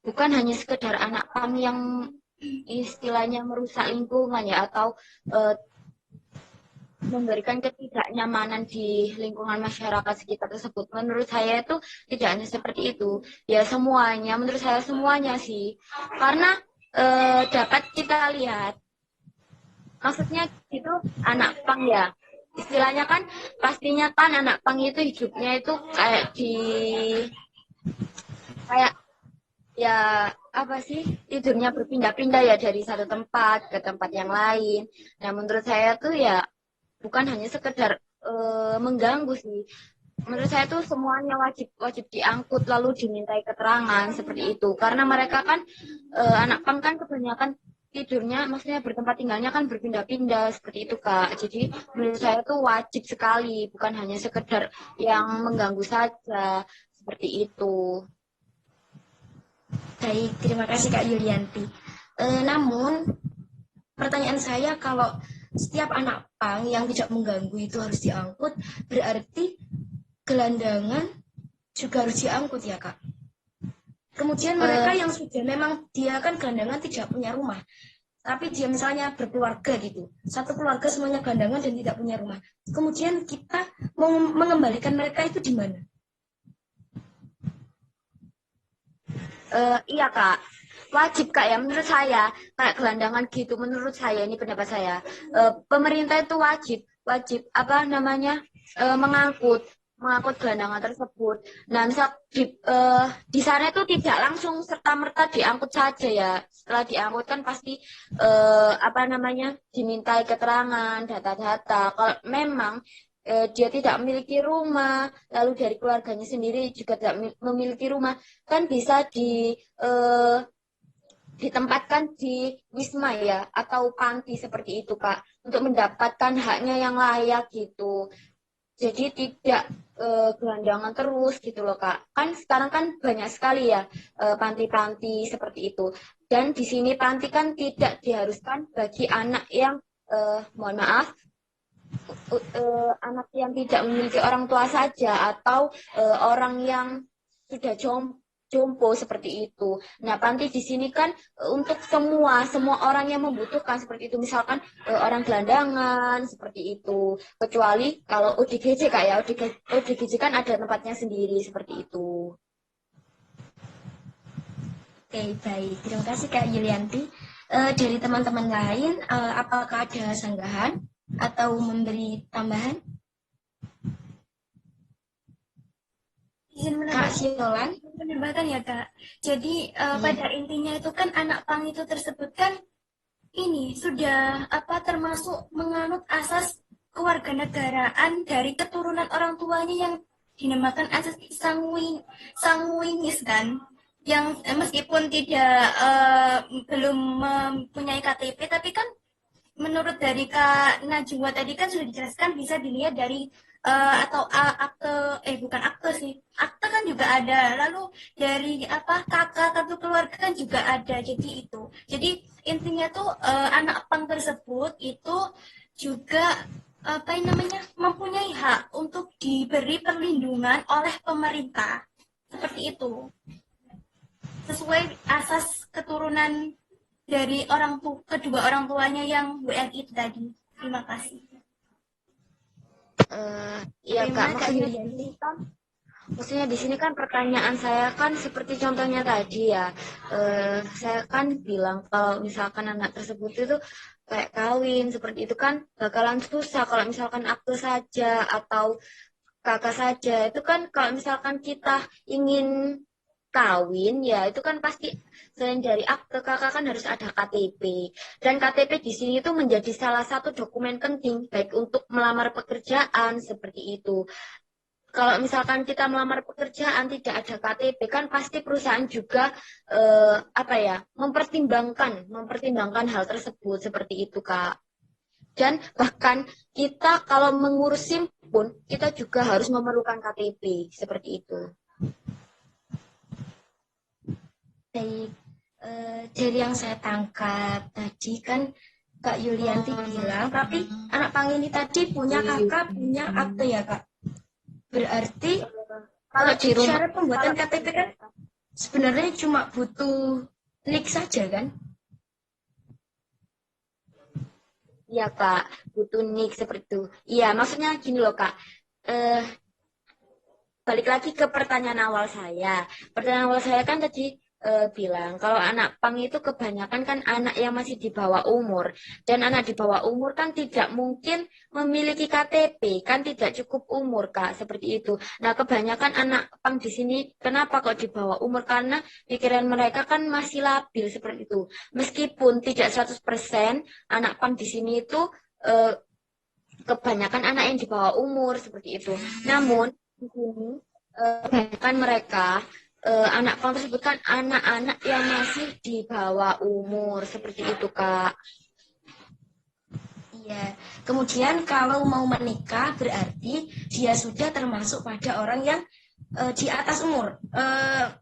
bukan hanya sekedar anak pang yang istilahnya merusak lingkungan ya, atau memberikan ketidaknyamanan di lingkungan masyarakat sekitar tersebut. Menurut saya itu tidak hanya seperti itu. Ya semuanya, menurut saya semuanya sih. Karena dapat kita lihat, maksudnya itu anak pang ya. Istilahnya kan, pastinya kan anak pang itu hidupnya itu tidurnya berpindah-pindah ya dari satu tempat ke tempat yang lain. Nah, menurut saya tuh ya bukan hanya sekedar mengganggu sih. Menurut saya tuh semuanya wajib diangkut lalu dimintai keterangan seperti itu. Karena mereka kan anak pang kan kebanyakan tidurnya, maksudnya bertempat tinggalnya kan berpindah-pindah seperti itu, Kak. Jadi menurut saya tuh wajib sekali, bukan hanya sekedar yang mengganggu saja seperti itu. Baik, terima kasih Kak Yulianti. Namun pertanyaan saya, kalau setiap anak pang yang tidak mengganggu itu harus diangkut, berarti gelandangan juga harus diangkut ya, Kak? Kemudian mereka yang sudah memang dia kan gelandangan tidak punya rumah, tapi dia misalnya berkeluarga gitu, satu keluarga semuanya gelandangan dan tidak punya rumah. Kemudian kita mau mengembalikan mereka itu di mana? Iya Kak, wajib Kak ya, menurut saya kayak gelandangan gitu, menurut saya ini pendapat saya, pemerintah itu wajib mengangkut gelandangan tersebut. Nah, misal di sana itu tidak langsung serta-merta diangkut saja ya. Setelah diangkut kan pasti dimintai keterangan, data-data. Kalau memang dia tidak memiliki rumah, lalu dari keluarganya sendiri juga tidak memiliki rumah, kan bisa ditempatkan di wisma ya, atau panti seperti itu Kak, untuk mendapatkan haknya yang layak gitu. Jadi tidak gelandangan terus gitu loh Kak. Kan sekarang kan banyak sekali ya panti-panti seperti itu. Dan di sini panti kan tidak diharuskan bagi anak yang mohon maaf anak yang tidak memiliki orang tua saja atau orang yang sudah jompo seperti itu. Nah, panti di sini kan untuk semua orang yang membutuhkan seperti itu. Misalkan orang gelandangan seperti itu. Kecuali kalau ODGJ Kak ya, ODGJ kan ada tempatnya sendiri seperti itu. Oke, baik. Terima kasih Kak Yulianti. Dari teman-teman lain, apakah ada sanggahan atau memberi tambahan? Izin Kak Siolan? menambahkan ya Kak. Jadi pada intinya itu kan anak pang itu tersebut kan ini sudah termasuk menganut asas kewarganegaraan dari keturunan orang tuanya yang dinamakan asas sanguinis kan, yang meskipun tidak belum mempunyai KTP, tapi kan menurut dari Kak Najwa tadi kan sudah dijelaskan bisa dilihat dari akte bukan akte sih, akte kan juga ada, lalu dari kakak kartu keluarga kan juga ada. Jadi intinya tuh anak pang tersebut itu juga mempunyai hak untuk diberi perlindungan oleh pemerintah seperti itu, sesuai asas keturunan dari kedua orang tuanya yang WNI itu tadi. Terima kasih. Iya Kak, maksudnya di sini kan pertanyaan saya kan seperti contohnya tadi ya, saya kan bilang kalau misalkan anak tersebut itu kayak kawin seperti itu kan bakalan susah kalau misalkan akte saja atau kakak saja. Itu kan kalau misalkan kita ingin kawin ya itu kan pasti selain dari akte kakak kan harus ada KTP, dan KTP di sini itu menjadi salah satu dokumen penting baik untuk melamar pekerjaan seperti itu. Kalau misalkan kita melamar pekerjaan tidak ada KTP kan pasti perusahaan juga mempertimbangkan hal tersebut seperti itu Kak. Dan bahkan kita kalau mengurus SIM pun kita juga harus memerlukan KTP seperti itu. Baik, dari yang saya tangkap tadi kan Kak Yulianti bilang, tapi anak pang ini tadi punya kakak, punya akte ya Kak. Berarti kalau di rumah syarat pembuatan KTP kan sebenarnya cuma butuh NIK saja kan? Iya Kak, butuh NIK seperti itu. Iya, maksudnya gini loh Kak. Balik lagi ke pertanyaan awal saya. Pertanyaan awal saya kan tadi bilang kalau anak pang itu kebanyakan kan anak yang masih di bawah umur, dan anak di bawah umur kan tidak mungkin memiliki KTP, kan tidak cukup umur Kak, seperti itu. Nah, kebanyakan anak pang di sini kenapa kok di bawah umur? Karena pikiran mereka kan masih labil seperti itu. Meskipun tidak 100% anak pang di sini itu kebanyakan anak yang di bawah umur seperti itu. Namun di sini kebanyakan mereka anak pang tersebut kan anak-anak yang masih di bawah umur seperti itu Kak. Iya. Kemudian kalau mau menikah berarti dia sudah termasuk pada orang yang di atas umur,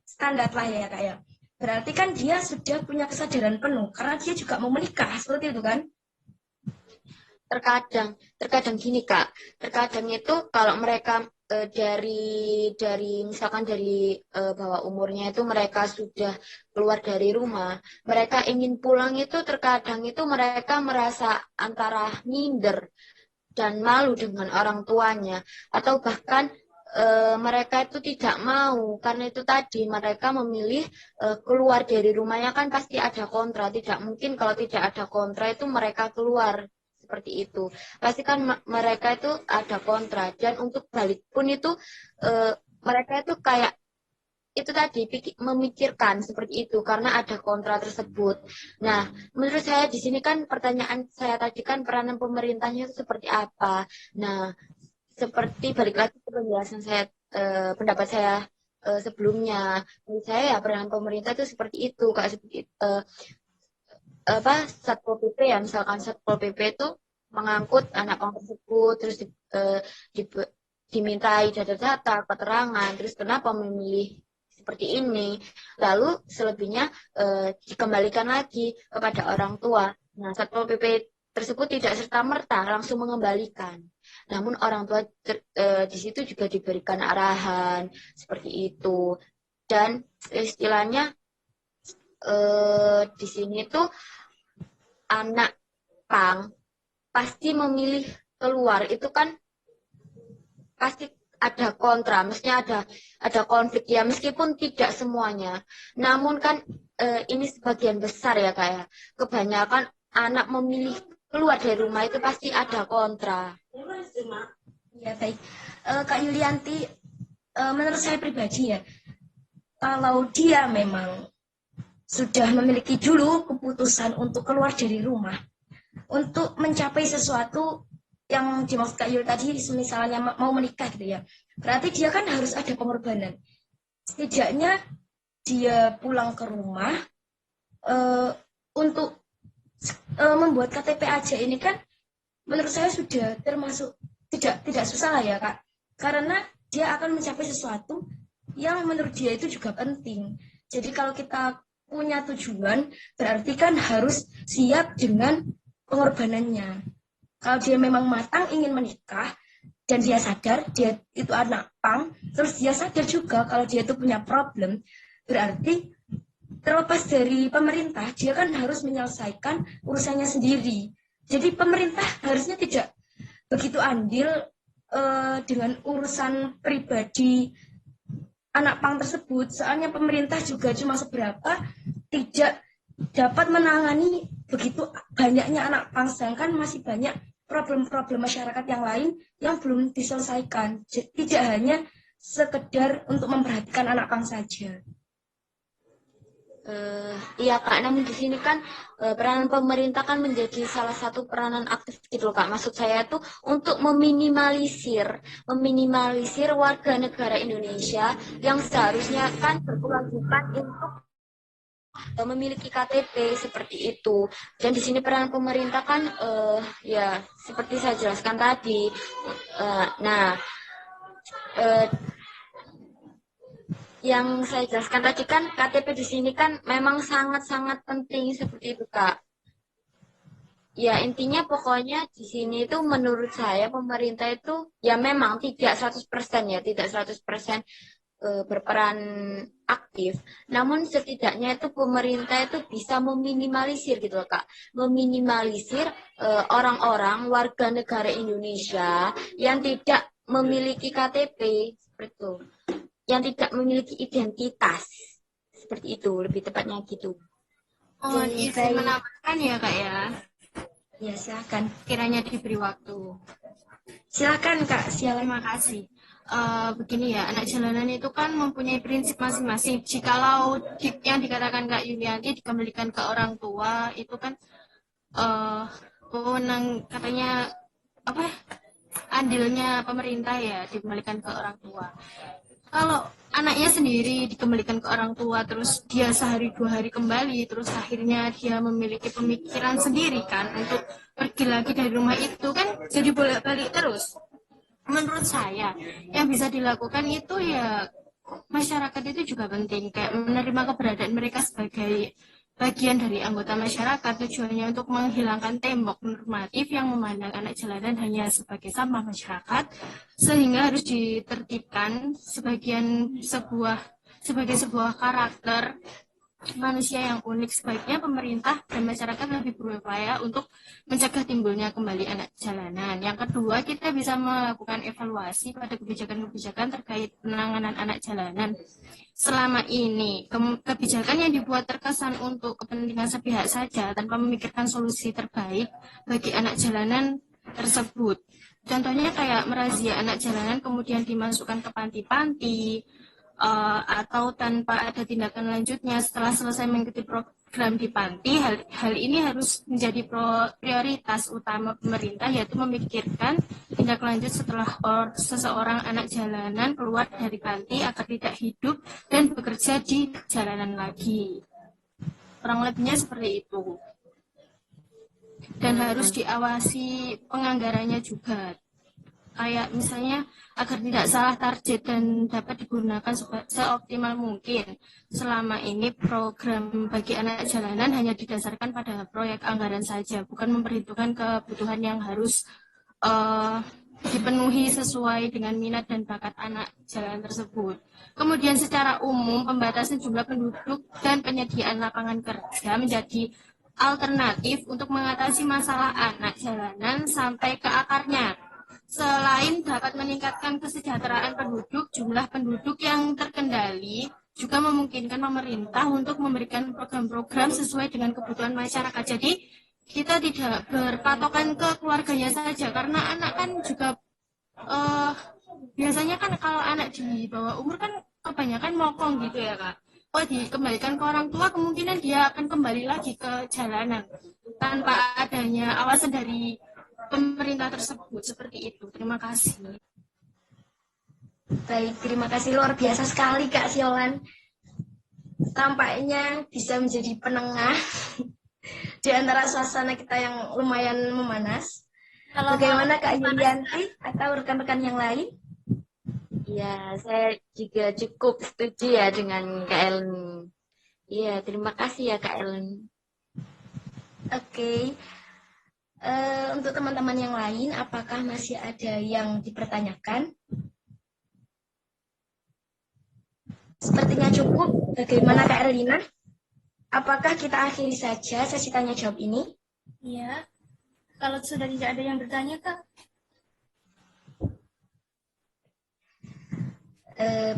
standar lah ya Kak ya. Berarti kan dia sudah punya kesadaran penuh karena dia juga mau menikah seperti itu kan? Terkadang gini Kak. Terkadang itu kalau mereka dari misalkan dari bawah umurnya itu mereka sudah keluar dari rumah, mereka ingin pulang itu terkadang itu mereka merasa antara minder dan malu dengan orang tuanya, atau bahkan mereka itu tidak mau karena itu tadi mereka memilih keluar dari rumahnya kan pasti ada kontra, tidak mungkin kalau tidak ada kontra itu mereka keluar. Seperti itu, pasti kan mereka itu ada kontra, dan untuk balik pun itu mereka itu kayak itu tadi memikirkan seperti itu karena ada kontra tersebut. Nah, menurut saya di sini kan pertanyaan saya tadi kan peranan pemerintahnya itu seperti apa. Nah, seperti balik lagi ke penjelasan saya, pendapat saya sebelumnya, menurut saya ya peran pemerintah itu seperti itu Kak, seperti Satpol PP ya, misalkan Satpol PP itu mengangkut anak pang tersebut, terus dimintai data-data, keterangan, terus kenapa memilih seperti ini, lalu selebihnya dikembalikan lagi kepada orang tua. Nah, Satpol PP tersebut tidak serta-merta langsung mengembalikan, namun orang tua di situ juga diberikan arahan seperti itu. Dan istilahnya di sini tuh anak pang pasti memilih keluar itu kan pasti ada kontra, mestinya ada konflik ya, meskipun tidak semuanya. Namun kan ini sebagian besar ya kayak kebanyakan anak memilih keluar dari rumah itu pasti ada kontra. Ya baik, Kak Yulianti, menurut saya pribadi ya, kalau dia memang sudah memiliki dulu keputusan untuk keluar dari rumah, untuk mencapai sesuatu yang dimaksud Kak Yul tadi, misalnya mau menikah gitu ya, berarti dia kan harus ada pengorbanan. Setidaknya dia pulang ke rumah untuk membuat KTP aja ini kan menurut saya sudah termasuk tidak susah lah ya Kak, karena dia akan mencapai sesuatu yang menurut dia itu juga penting. Jadi kalau kita punya tujuan, berarti kan harus siap dengan pengorbanannya. Kalau dia memang matang ingin menikah, dan dia sadar dia itu anak pang, terus dia sadar juga kalau dia itu punya problem, berarti terlepas dari pemerintah, dia kan harus menyelesaikan urusannya sendiri. Jadi pemerintah harusnya tidak begitu andil dengan urusan pribadi anak pang tersebut, soalnya pemerintah juga cuma seberapa tidak dapat menangani begitu banyaknya anak pang, sedangkan masih banyak problem-problem masyarakat yang lain yang belum diselesaikan. Tidak hanya sekedar untuk memperhatikan anak pang saja. Iya Kak, namun di sini kan peranan pemerintah kan menjadi salah satu peranan aktif gitu loh Kak. Maksud saya tuh untuk meminimalisir warga negara Indonesia yang seharusnya kan berkewajiban untuk memiliki KTP seperti itu. Dan di sini peranan pemerintah kan ya seperti saya jelaskan tadi. Yang saya jelaskan tadi kan KTP di sini kan memang sangat-sangat penting seperti itu Kak. Ya intinya pokoknya di sini itu menurut saya pemerintah itu ya memang tidak 100% ya, tidak 100% berperan aktif. Namun setidaknya itu pemerintah itu bisa meminimalisir gitu loh Kak. Meminimalisir orang-orang warga negara Indonesia yang tidak memiliki KTP seperti itu. Yang tidak memiliki identitas seperti itu, lebih tepatnya gitu. Oh, izin menambahkan ya Kak ya. Ya silakan. Kiranya diberi waktu. Silakan Kak, silakan. Terima kasih. Begini ya, anak jalanan itu kan mempunyai prinsip masing-masing. Jikalau yang dikatakan Kak Yulianti dikembalikan ke orang tua, itu kan wewenang katanya apa? Andilnya pemerintah ya dikembalikan ke orang tua. Kalau anaknya sendiri dikembalikan ke orang tua, terus dia sehari 2 hari kembali, terus akhirnya dia memiliki pemikiran sendiri kan untuk pergi lagi dari rumah itu kan jadi bolak-balik terus. Menurut saya yang bisa dilakukan itu ya masyarakat itu juga penting, kayak menerima keberadaan mereka sebagai bagian dari anggota masyarakat, tujuannya untuk menghilangkan tembok normatif yang memandang anak jalanan hanya sebagai sampah masyarakat, sehingga harus ditertibkan sebagai sebuah karakter manusia yang unik. Sebaiknya pemerintah dan masyarakat lebih berupaya untuk mencegah timbulnya kembali anak jalanan. Yang kedua, kita bisa melakukan evaluasi pada kebijakan-kebijakan terkait penanganan anak jalanan. Selama ini, kebijakan yang dibuat terkesan untuk kepentingan sepihak saja tanpa memikirkan solusi terbaik bagi anak jalanan tersebut. Contohnya kayak merazia anak jalanan kemudian dimasukkan ke panti-panti, atau tanpa ada tindakan lanjutnya setelah selesai mengikuti program di panti, hal ini harus menjadi prioritas utama pemerintah, yaitu memikirkan tindak lanjut setelah seseorang anak jalanan keluar dari panti agar tidak hidup dan bekerja di jalanan lagi. Kurang lebihnya seperti itu. Dan harus diawasi penganggarannya juga. Kayak misalnya agar tidak salah target dan dapat digunakan seoptimal mungkin. Selama ini program bagi anak jalanan hanya didasarkan pada proyek anggaran saja, bukan memperhitungkan kebutuhan yang harus dipenuhi sesuai dengan minat dan bakat anak jalanan tersebut. Kemudian secara umum pembatasan jumlah penduduk dan penyediaan lapangan kerja menjadi alternatif untuk mengatasi masalah anak jalanan sampai ke akarnya. Selain dapat meningkatkan kesejahteraan penduduk, jumlah penduduk yang terkendali juga memungkinkan pemerintah untuk memberikan program-program sesuai dengan kebutuhan masyarakat. Jadi kita tidak berpatokan ke keluarganya saja, karena anak kan juga biasanya kan kalau anak di bawah umur kan kebanyakan mokong gitu ya Kak. Dikembalikan ke orang tua, kemungkinan dia akan kembali lagi ke jalanan tanpa adanya awasan dari pemerintah tersebut. Seperti itu. Terima kasih. Baik, terima kasih, luar biasa sekali Kak Siolan. Tampaknya bisa menjadi penengah di antara suasana kita yang lumayan memanas. Bagaimana Kak Yulianti atau rekan-rekan yang lain? Ya, saya juga cukup setuju ya dengan Kak Ellen. Iya, terima kasih ya Kak Ellen. Oke. Untuk teman-teman yang lain, apakah masih ada yang dipertanyakan? Sepertinya cukup. Bagaimana Kak Erlina? Apakah kita akhiri saja sesi tanya jawab ini? Iya. Kalau sudah tidak ada yang bertanya, Kak.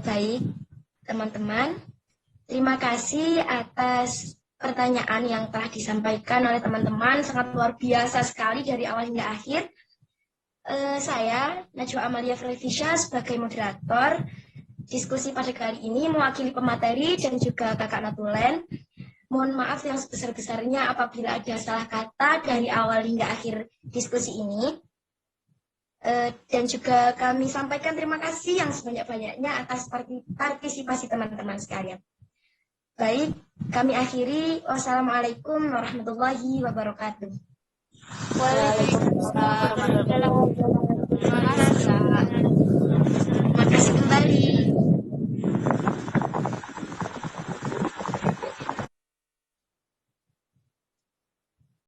Baik, teman-teman. Terima kasih atas pertanyaan yang telah disampaikan oleh teman-teman. Sangat luar biasa sekali dari awal hingga akhir. Saya, Najwa Amalia Felicia, sebagai moderator diskusi pada kali ini mewakili pemateri dan juga Kakak Natulen. Mohon maaf yang sebesar-besarnya apabila ada salah kata dari awal hingga akhir diskusi ini. Dan juga kami sampaikan terima kasih yang sebanyak-banyaknya atas partisipasi teman-teman sekalian. Baik, kami akhiri. Wassalamualaikum warahmatullahi wabarakatuh. Waalaikumsalam.